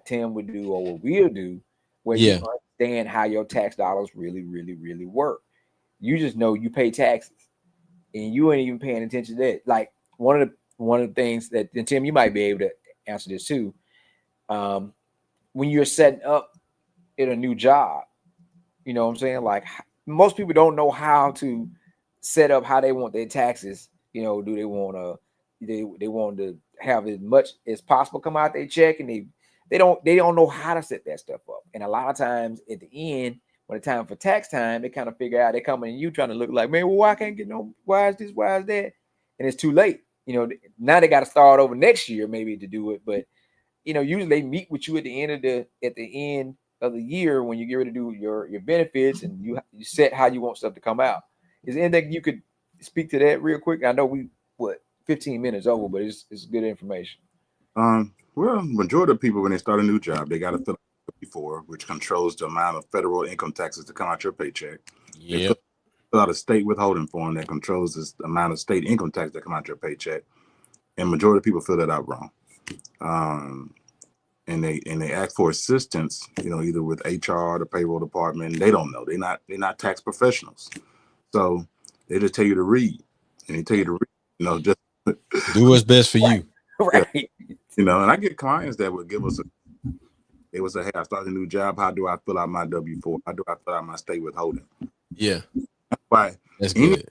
B: Tim would do or what we'll do, where you understand how your tax dollars really, really, really work. You just know you pay taxes, and you ain't even paying attention to that. Like one of the things that, and Tim, you might be able to answer this too. When you're setting up in a new job, you know what I'm saying? Like, most people don't know how to set up how they want their taxes. You know, do they want to they want to have as much as possible come out their check, and they don't know how to set that stuff up. And a lot of times at the end, when it's time for tax time, they kind of figure out, they come in and you trying to look like, man, well, why I can't get no, why is this, why is that? And it's too late. You know, now they got to start over next year maybe to do it. But you know, usually they meet with you at the end of the year when you get ready to do your benefits and you set how you want stuff to come out. Is there anything you could speak to that real quick? I know we 15 minutes over, but it's good information.
C: Well, majority of people when they start a new job, they got to fill out W-4, which controls the amount of federal income taxes to come out your paycheck. They
A: Yep.
C: fill out a state withholding form that controls the amount of state income tax that come out your paycheck, and majority of people fill that out wrong. And they ask for assistance, either with HR or the payroll department. They don't know. They're not tax professionals, so they just tell you to read, and they tell you to read. Just
A: do what's best for you.
B: Right.
C: And I get clients that would give us they would say, "Hey, I started a new job. How do I fill out my W-4? How do I fill out my state withholding?"
A: Yeah.
C: Why?
A: That's good.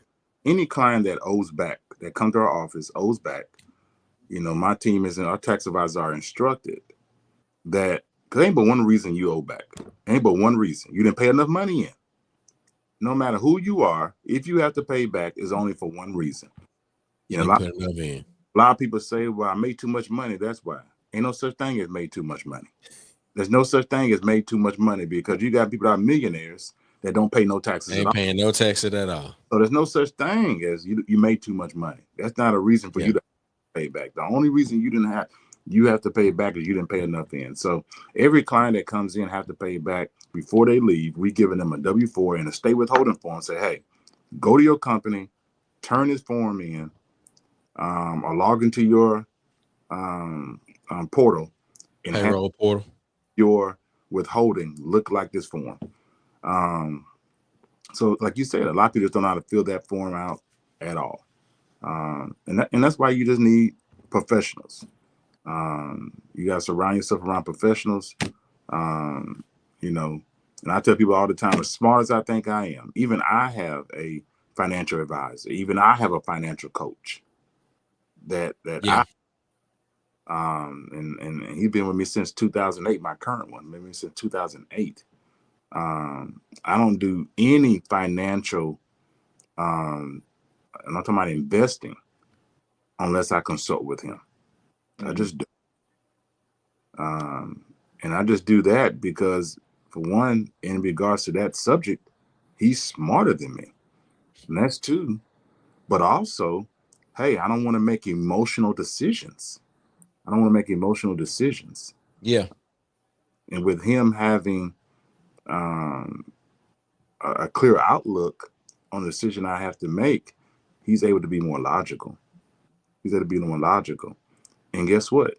C: Any client that owes back, that comes to our office, owes back, my team and our tax advisors are instructed that, because ain't but one reason you owe back. Ain't but one reason. You didn't pay enough money in. No matter who you are, if you have to pay back, is only for one reason.
A: You put enough in.
C: A lot of people say, well, I made too much money. That's why. Ain't no such thing as made too much money. There's no such thing as made too much money, because you got people that are millionaires that don't pay no taxes at all.
A: Ain't paying no taxes at all.
C: So there's no such thing as you made too much money. That's not a reason for you to pay back. The only reason you have to pay it back is you didn't pay enough in. So every client that comes in have to pay it back before they leave. We giving them a W-4 and a state withholding form. Say, hey, go to your company, turn this form in, or log into your portal and
A: payroll portal.
C: Your withholding look like this form. So like you said, a lot of people don't know how to fill that form out at all. And that's why you just need professionals. You got to surround yourself around professionals. And I tell people all the time, as smart as I think I am, even I have a financial advisor, even I have a financial coach and he's been with me since 2008, my current one, maybe since 2008. I don't do any financial, I'm not talking about investing, unless I consult with him. I just do. And I just do that because, for one, in regards to that subject, he's smarter than me. And that's two. But also, hey, I don't want to make emotional decisions.
A: Yeah.
C: And with him having a clear outlook on the decision I have to make, he's able to be more logical. And guess what?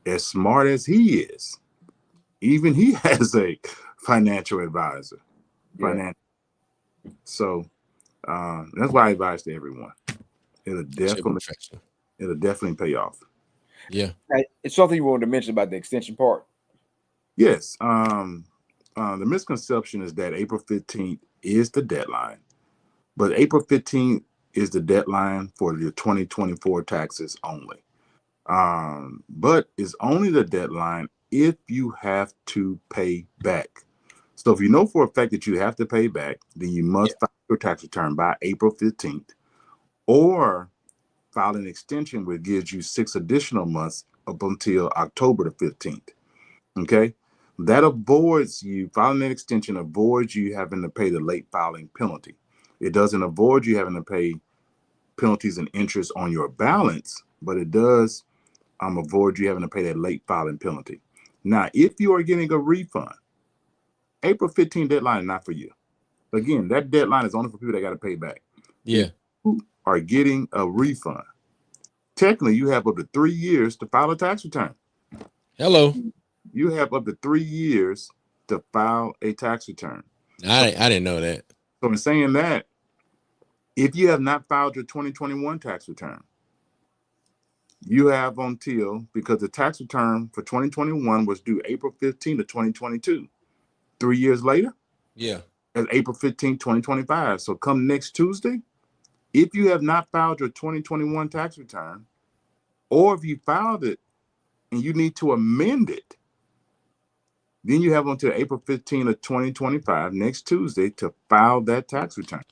C: As smart as he is, even he has a financial advisor. So that's why I advise to everyone. It'll definitely pay off.
A: Yeah.
B: It's something you wanted to mention about the extension part.
C: Yes. The misconception is that April 15th is the deadline, but April 15th is the deadline for your 2024 taxes only. But it's only the deadline if you have to pay back. So if you know for a fact that you have to pay back, then you must file your tax return by April 15th, or file an extension which gives you 6 additional months up until October the 15th. Okay? That avoids you, filing an extension avoids you having to pay the late filing penalty. It doesn't avoid you having to pay penalties and interest on your balance, but it does avoid you having to pay that late filing penalty. Now, if you are getting a refund, April 15th deadline is not for you. Again, that deadline is only for people that got to pay back.
A: Yeah.
C: If you are getting a refund, technically you have up to 3 years to file a tax return.
A: Hello.
C: You have up to 3 years to file a tax return.
A: I didn't know that.
C: So in saying that, if you have not filed your 2021 tax return, you have until, because the tax return for 2021 was due April 15th of 2022. 3 years later, that's April 15th, 2025. So come next Tuesday, if you have not filed your 2021 tax return, or if you filed it and you need to amend it, then you have until April 15th of 2025, next Tuesday, to file that tax return.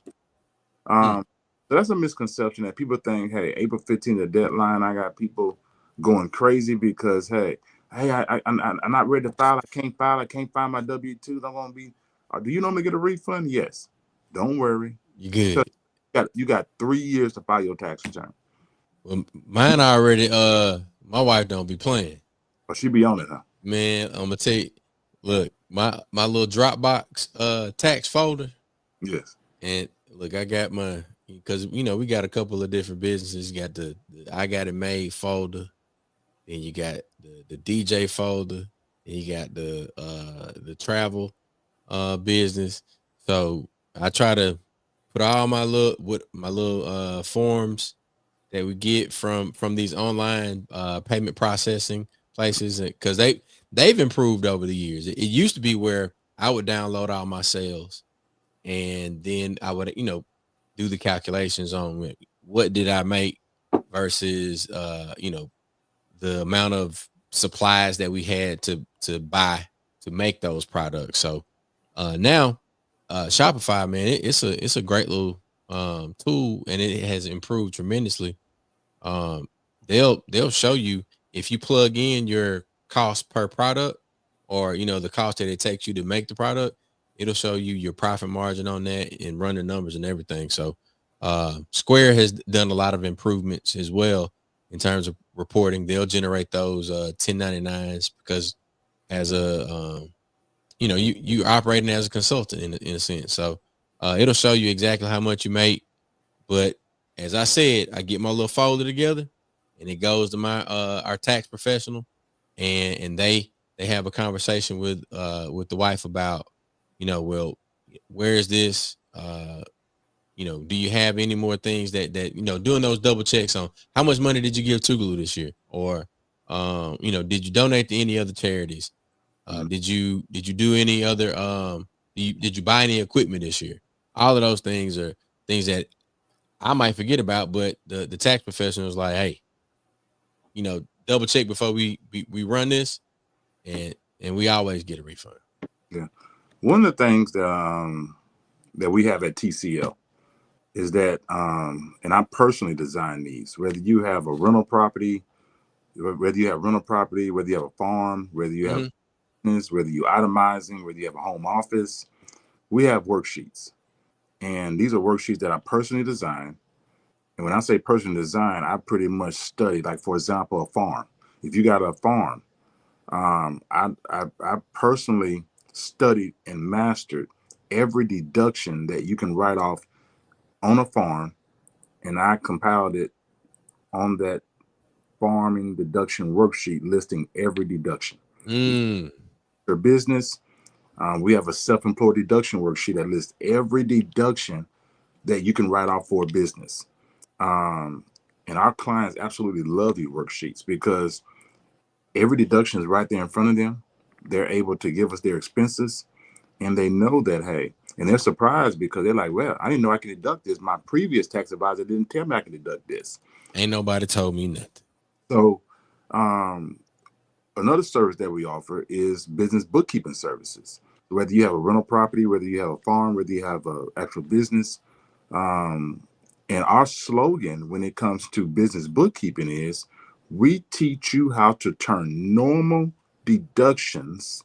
C: So that's a misconception that people think, hey, April 15th, the deadline. I got people going crazy because, hey, hey, I'm not ready to file. I can't file. I can't find my W-2s. I'm gonna be. Do you normally get a refund? Yes. Don't worry.
A: You
C: Because
A: good.
C: you got 3 years to file your tax return.
A: Well, mine already. My wife don't be playing.
C: But she be on it, huh?
A: Man, I'm gonna tell you. Look, my little Dropbox tax folder,
C: Yes.
A: and look, I got my because we got a couple of different businesses. You got the I got it made folder, then you got the DJ folder, and you got the travel business. So I try to put all my little forms that we get from these online payment processing places, because they've improved over the years. It used to be where I would download all my sales, and then I would do the calculations on what did I make versus the amount of supplies that we had to buy to make those products. So now Shopify, man, it's a great little tool, and it has improved tremendously. um they'll show you if you plug in your cost per product, or the cost that it takes you to make the product. It'll show you your profit margin on that and run the numbers and everything. So Square has done a lot of improvements as well in terms of reporting. They'll generate those 1099s, because as a you operating as a consultant in a sense. So it'll show you exactly how much you make. But as I said, I get my little folder together, and it goes to my our tax professional, and they have a conversation with the wife about, well, where is this? Do you have any more things that doing those double checks on how much money did you give to Glue this year? Or did you donate to any other charities? Did you do any other did you buy any equipment this year? All of those things are things that I might forget about, but the tax professional is like, hey, double check before we run this, and we always get a refund.
C: Yeah. One of the things that we have at TCL is that, and I personally design these, whether you have a rental property, whether you have a farm, whether you have business, whether you're itemizing, whether you have a home office, we have worksheets. And these are worksheets that I personally design. And when I say personal design, I pretty much study, like, for example, a farm. If you got a farm, I personally studied and mastered every deduction that you can write off on a farm, and I compiled it on that farming deduction worksheet, listing every deduction. For business, we have a self-employed deduction worksheet that lists every deduction that you can write off for a business. And our clients absolutely love these worksheets because every deduction is right there in front of them. They're able to give us their expenses, and they know that, hey, and they're surprised because they're like, well, I didn't know I could deduct this. My previous tax advisor didn't tell me I could deduct this.
A: Ain't nobody told me nothing.
C: So another service that we offer is business bookkeeping services. Whether you have a rental property, whether you have a farm, whether you have an actual business. And our slogan when it comes to business bookkeeping is, we teach you how to turn normal deductions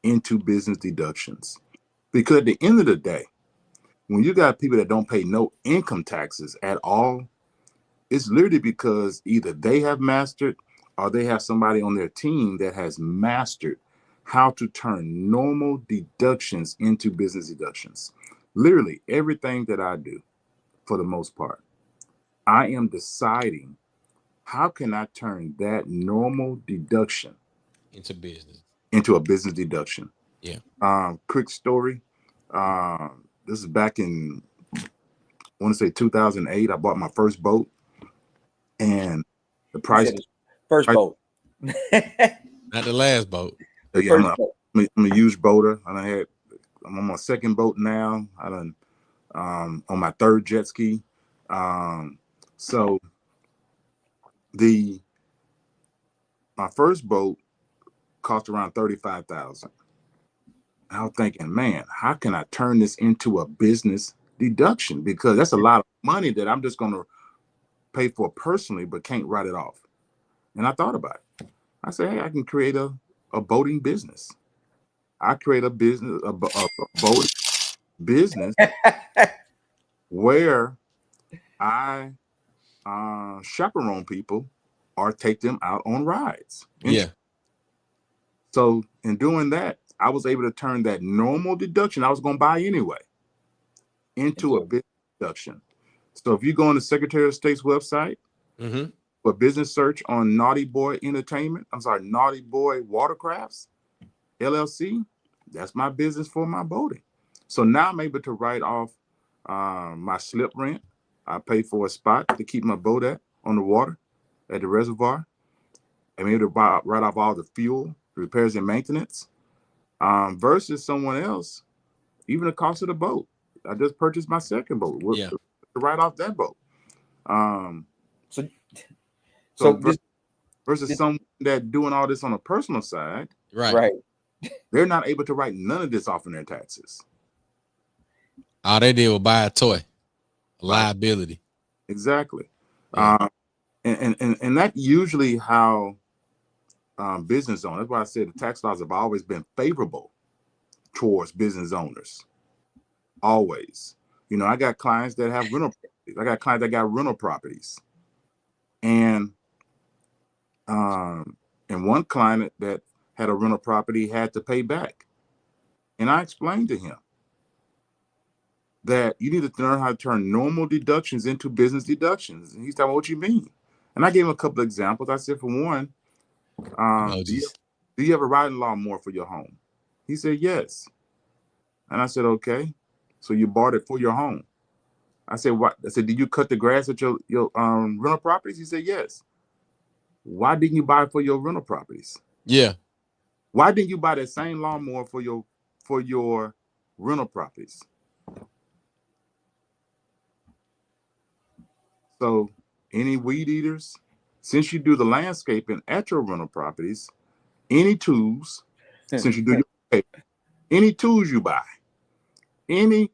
C: into business deductions. Because at the end of the day, when you got people that don't pay no income taxes at all, it's literally because either they have mastered or they have somebody on their team that has mastered how to turn normal deductions into business deductions. Literally everything that I do, for the most part, I am deciding, how can I turn that normal deduction
A: into business,
C: into a business deduction?
A: Yeah.
C: Quick story. This is back in, I want to say 2008. I bought my first boat, and the price.
B: First boat.
A: Not the last boat.
C: Yeah, I'm a huge boater. I'm on my second boat now. On my third jet ski. So my first boat cost around $35,000. I was thinking, man, how can I turn this into a business deduction? Because that's a lot of money that I'm just going to pay for personally, but can't write it off. And I thought about it. I said, hey, I can create a boating business. I create a business, a boating business where I chaperone people or take them out on rides.
A: Yeah.
C: So in doing that, I was able to turn that normal deduction I was going to buy anyway into a business deduction. So if you go on the Secretary of State's website, for business search on Naughty Boy Watercrafts, LLC, that's my business for my boating. So now I'm able to write off my slip rent. I pay for a spot to keep my boat on the water at the reservoir. I'm able to write off all the fuel, repairs, and maintenance versus someone else, even the cost of the boat. I just purchased my second boat to write off that boat. Versus someone that doing all this on a personal side,
B: right.
C: They're not able to write none of this off in their taxes.
A: All they did was buy a toy, a liability.
C: Exactly.
A: Yeah.
C: And that's usually how business owners, that's why I said the tax laws have always been favorable towards business owners. Always. You know, I got clients that have rental properties. I got clients that got rental properties. And one client that had a rental property had to pay back. And I explained to him that you need to learn how to turn normal deductions into business deductions. And he's talking, what you mean? And I gave him a couple of examples. I said, for one, do you have a riding lawnmower for your home? He said, yes. And I said, okay. So you bought it for your home. I said, what? I said, did you cut the grass at your rental properties? He said, yes. Why didn't you buy it for your rental properties?
A: Yeah.
C: Why didn't you buy that same lawnmower for your rental properties? So any weed eaters, since you do the landscaping at your rental properties, any tools, since you do any tools you buy, any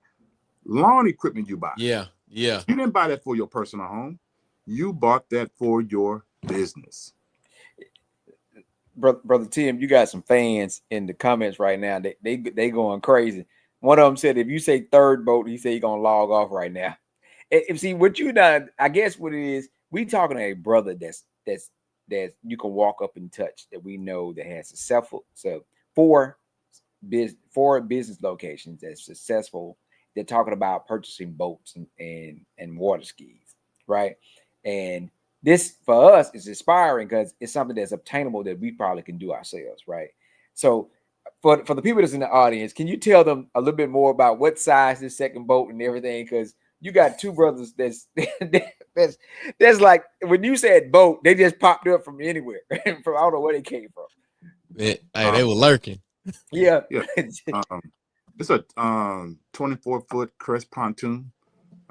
C: lawn equipment you buy.
A: Yeah. Yeah.
C: You didn't buy that for your personal home. You bought that for your business.
B: Brother Tim, you got some fans in the comments right now. They going crazy. One of them said, if you say third boat, he said he's gonna log off right now. If see what you done, I guess what it is, we talking to a brother that's you can walk up and touch, that we know that has successful. So four business locations that's successful. They're talking about purchasing boats and water skis, right? And this for us is inspiring because it's something that's obtainable that we probably can do ourselves, right? So for the people that's in the audience, can you tell them a little bit more about what size this second boat and everything? Because you got two brothers that's like, when you said boat, they just popped up from anywhere. From I don't know where they came from.
A: Hey, they were lurking.
B: Yeah.
C: It's a 24-foot crest pontoon.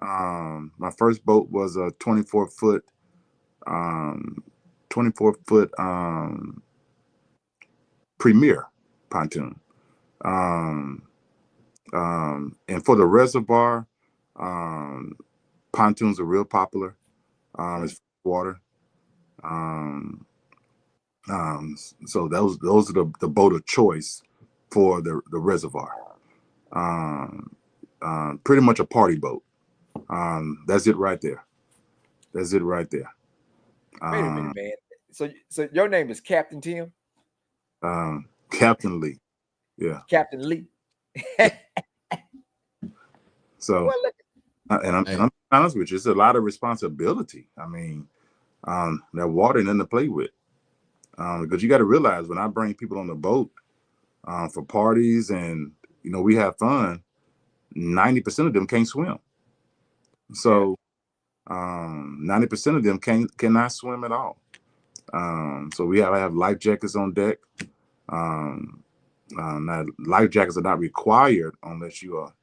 C: My first boat was a 24-foot premier pontoon. And for the reservoir, pontoons are real popular. It's water. So those are the boat of choice for the reservoir. Pretty much a party boat. That's it right there. Wait
B: a minute, man. So your name is Captain Tim?
C: Captain Lee. Yeah.
B: Captain Lee.
C: So, and I'm honest with you, it's a lot of responsibility. I mean, that water ain't nothing to play with. Because you got to realize, when I bring people on the boat for parties and, you know, we have fun, 90% of them can't swim. So 90% of them cannot swim at all. So we have life jackets on deck. Now, life jackets are not required unless you are,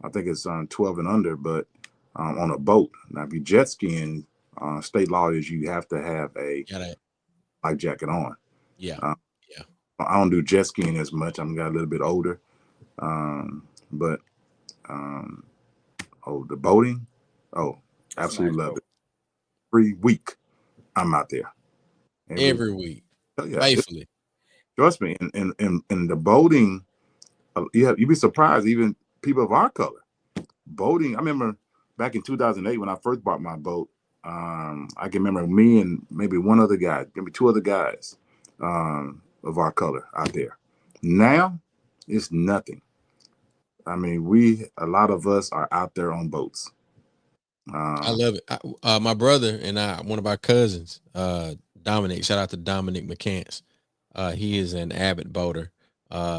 C: I think it's 12 and under, but on a boat. Now, if you jet skiing, state law is you have to have a life jacket on.
A: Yeah.
C: I don't do jet skiing as much. I'm got a little bit older. But the boating, absolutely love it. Every week I'm out there.
A: Every week.
C: Oh, yeah,
A: faithfully.
C: trust me. And the boating, you'd be surprised. Even people of our color, boating. I remember back in 2008 when I first bought my boat. I can remember me and maybe one other guy, maybe two other guys of our color out there. Now, it's nothing. I mean, a lot of us are out there on boats.
A: I love it. My brother and one of our cousins, Dominic. Shout out to Dominic McCants. He is an avid boater.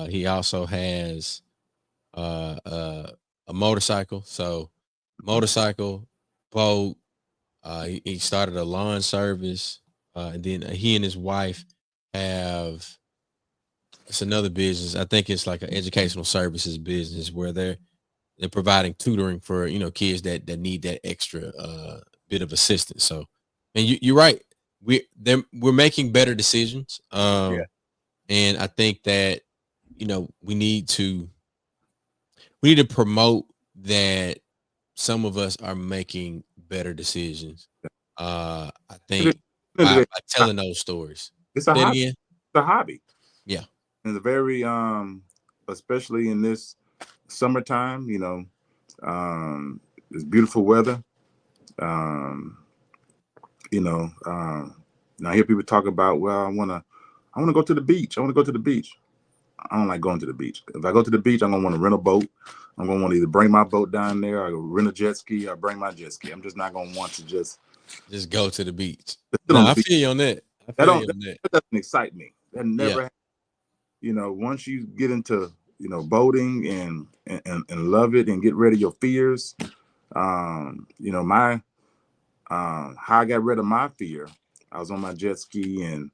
A: He also has a motorcycle. So motorcycle, boat. He started a lawn service, and then he and his wife have it's another business. I think it's like an educational services business where they're providing tutoring for kids that need that extra bit of assistance. So, and you're right. We're making better decisions.
B: Yeah.
A: And I think that we need to promote that some of us are making better decisions. I think by telling those stories.
C: It's a
A: Say it
C: hobby.
A: again.
C: It's a hobby.
A: Yeah.
C: And it's very especially in this summertime, it's beautiful weather. I hear people talk about, well, I wanna go to the beach. I want to go to the beach. I don't like going to the beach. If I go to the beach, I'm gonna want to rent a boat. I'm gonna want to either bring my boat down there or rent a jet ski or bring my jet ski. I'm just not gonna want to just
A: go to the beach.
C: No,
A: I feel you on that.
C: That doesn't excite me. That never, once you get into, boating and love it and get rid of your fears, my how I got rid of my fear, I was on my jet ski and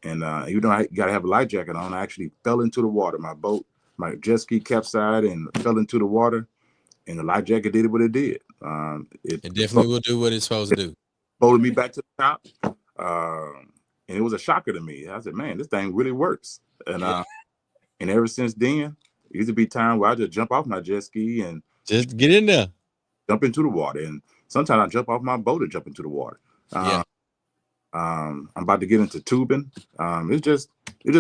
C: even though I got to have a life jacket on, I actually fell into the water. My jet ski capsized and fell into the water, and the life jacket did what it did.
A: It definitely will do what it's supposed to do.
C: Folded me back to the top. And it was a shocker to me. I said, man, this thing really works. And and ever since then, it used to be time where I just jump off my jet ski and
A: just get in there,
C: jump into the water. And sometimes I jump off my boat and jump into the water. I'm about to get into tubing. It's just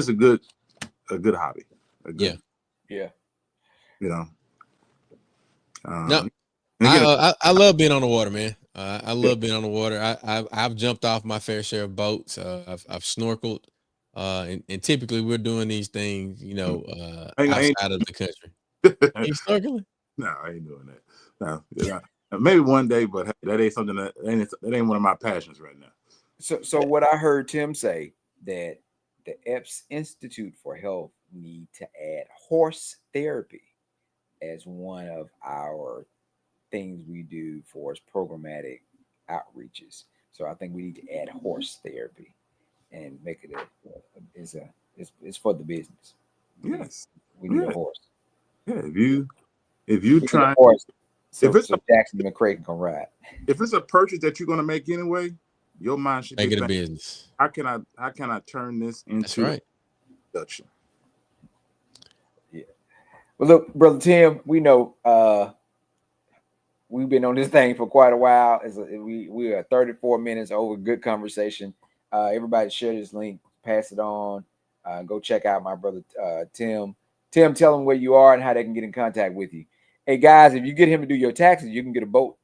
C: a good hobby.
B: Yeah.
A: No, I love being on the water, man. I love being on the water. I've jumped off my fair share of boats. I've snorkeled, and typically we're doing these things, outside of the country. Are you snorkeling?
C: No, I ain't doing that. No, maybe one day, but that ain't something that ain't one of my passions right now.
B: So what I heard Tim say, that the Epps Institute for Health need to add horse therapy as one of our things we do for as programmatic outreaches. So I think we need to add horse therapy and make it it's for the business.
C: Yes,
B: we need a horse.
C: Yeah, if you try
B: a horse, so
C: a
B: Jackson McCray can ride.
C: If it's a purchase that you're going to make anyway, your mind should
A: make
C: be
A: it a business.
C: How can I turn this into production?
B: Yeah. Well, look, Brother Tim, we know we've been on this thing for quite a while. We are 34 minutes over. Good conversation. Everybody share this link, pass it on. Go check out my brother Tim. Tim, tell them where you are and how they can get in contact with you. Hey guys, if you get him to do your taxes, you can get a boat.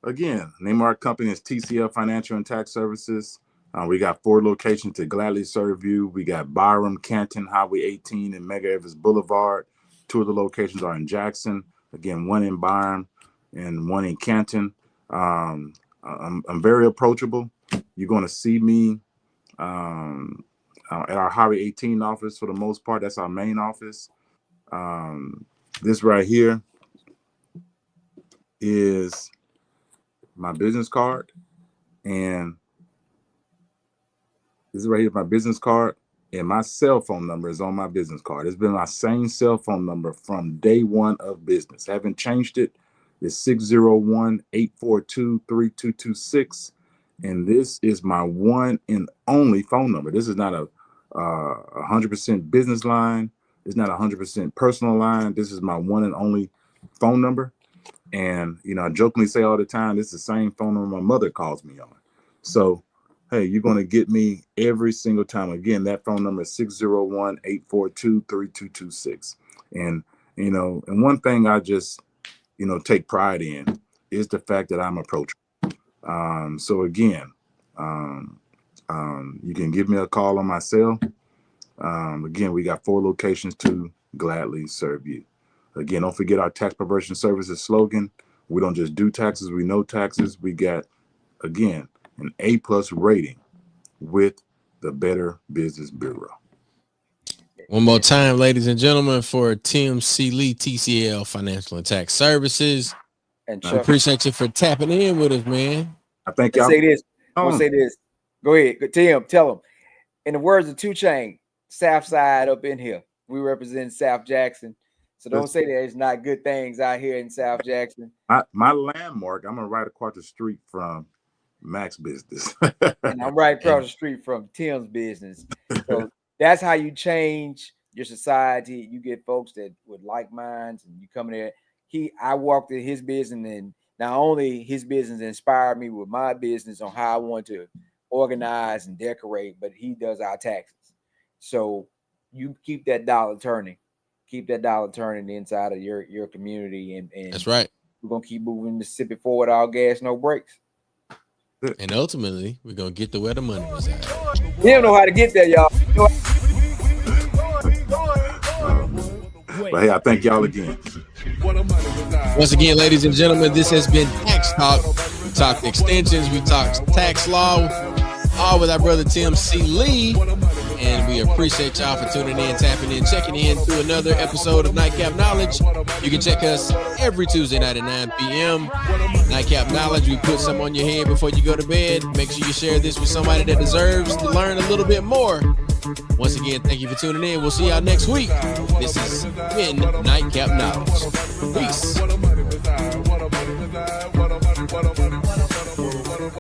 C: Again, name of our company is TCL Financial and Tax Services. We got 4 locations to gladly serve you. We got Byram, Canton, Highway 18, and Mega Evans Boulevard. 2 of the locations are in Jackson. Again, 1 in Byram and 1 in Canton. I'm very approachable. You're going to see me at our Highway 18 office for the most part. That's our main office. This right here is my business card, and this is right here my business card, and my cell phone number is on my business card. It's been my same cell phone number from day one of business. Haven't changed it. It's 601-842-3226, and this is my one and only phone number. This is not a 100% business line. It's not a 100% personal line. This is my one and only phone number. And, I jokingly say all the time, this is the same phone number my mother calls me on. So, hey, you're going to get me every single time. Again, that phone number is 601-842-3226. And, and one thing I just, take pride in is the fact that I'm approachable. So again, you can give me a call on my cell. Again, we got 4 locations to gladly serve you. Again, don't forget our tax preparation services slogan. We don't just do taxes, we know taxes. We got, again, an A+ rating with the Better Business Bureau.
A: One more time, ladies and gentlemen, for Tim C. Lee, TCL Financial and Tax Services.
B: And
A: I appreciate you for tapping in with us, man.
C: I think y'all
B: say this. I'll say this. Go ahead, Tim. Tell them. In the words of 2 Chainz, South Side up in here. We represent South Jackson. So don't say there's not good things out here in South Jackson.
C: My landmark, I'm right across the street from Mac's business.
B: And I'm right across the street from Tim's business. So that's how you change your society. You get folks that with like minds, and you come in there. I walked in his business, and not only his business inspired me with my business on how I want to organize and decorate, but he does our taxes. So you keep that dollar turning. Keep that dollar turning inside of your community, and
A: that's right.
B: We're gonna keep moving Mississippi forward, all gas, no brakes.
A: And ultimately, we're gonna get to where the money is at.
B: We don't know how to get there, y'all.
C: But hey, I thank y'all again.
A: Once again, ladies and gentlemen, this has been Tax Talk. We talked extensions, we talked tax law, all with our brother Tim C. Lee. And we appreciate y'all for tuning in, tapping in, checking in to another episode of Nightcap Knowledge. You can check us every Tuesday night at 9 p.m. Nightcap Knowledge, we put some on your head before you go to bed. Make sure you share this with somebody that deserves to learn a little bit more. Once again, thank you for tuning in. We'll see y'all next week. This has been Nightcap Knowledge. Peace.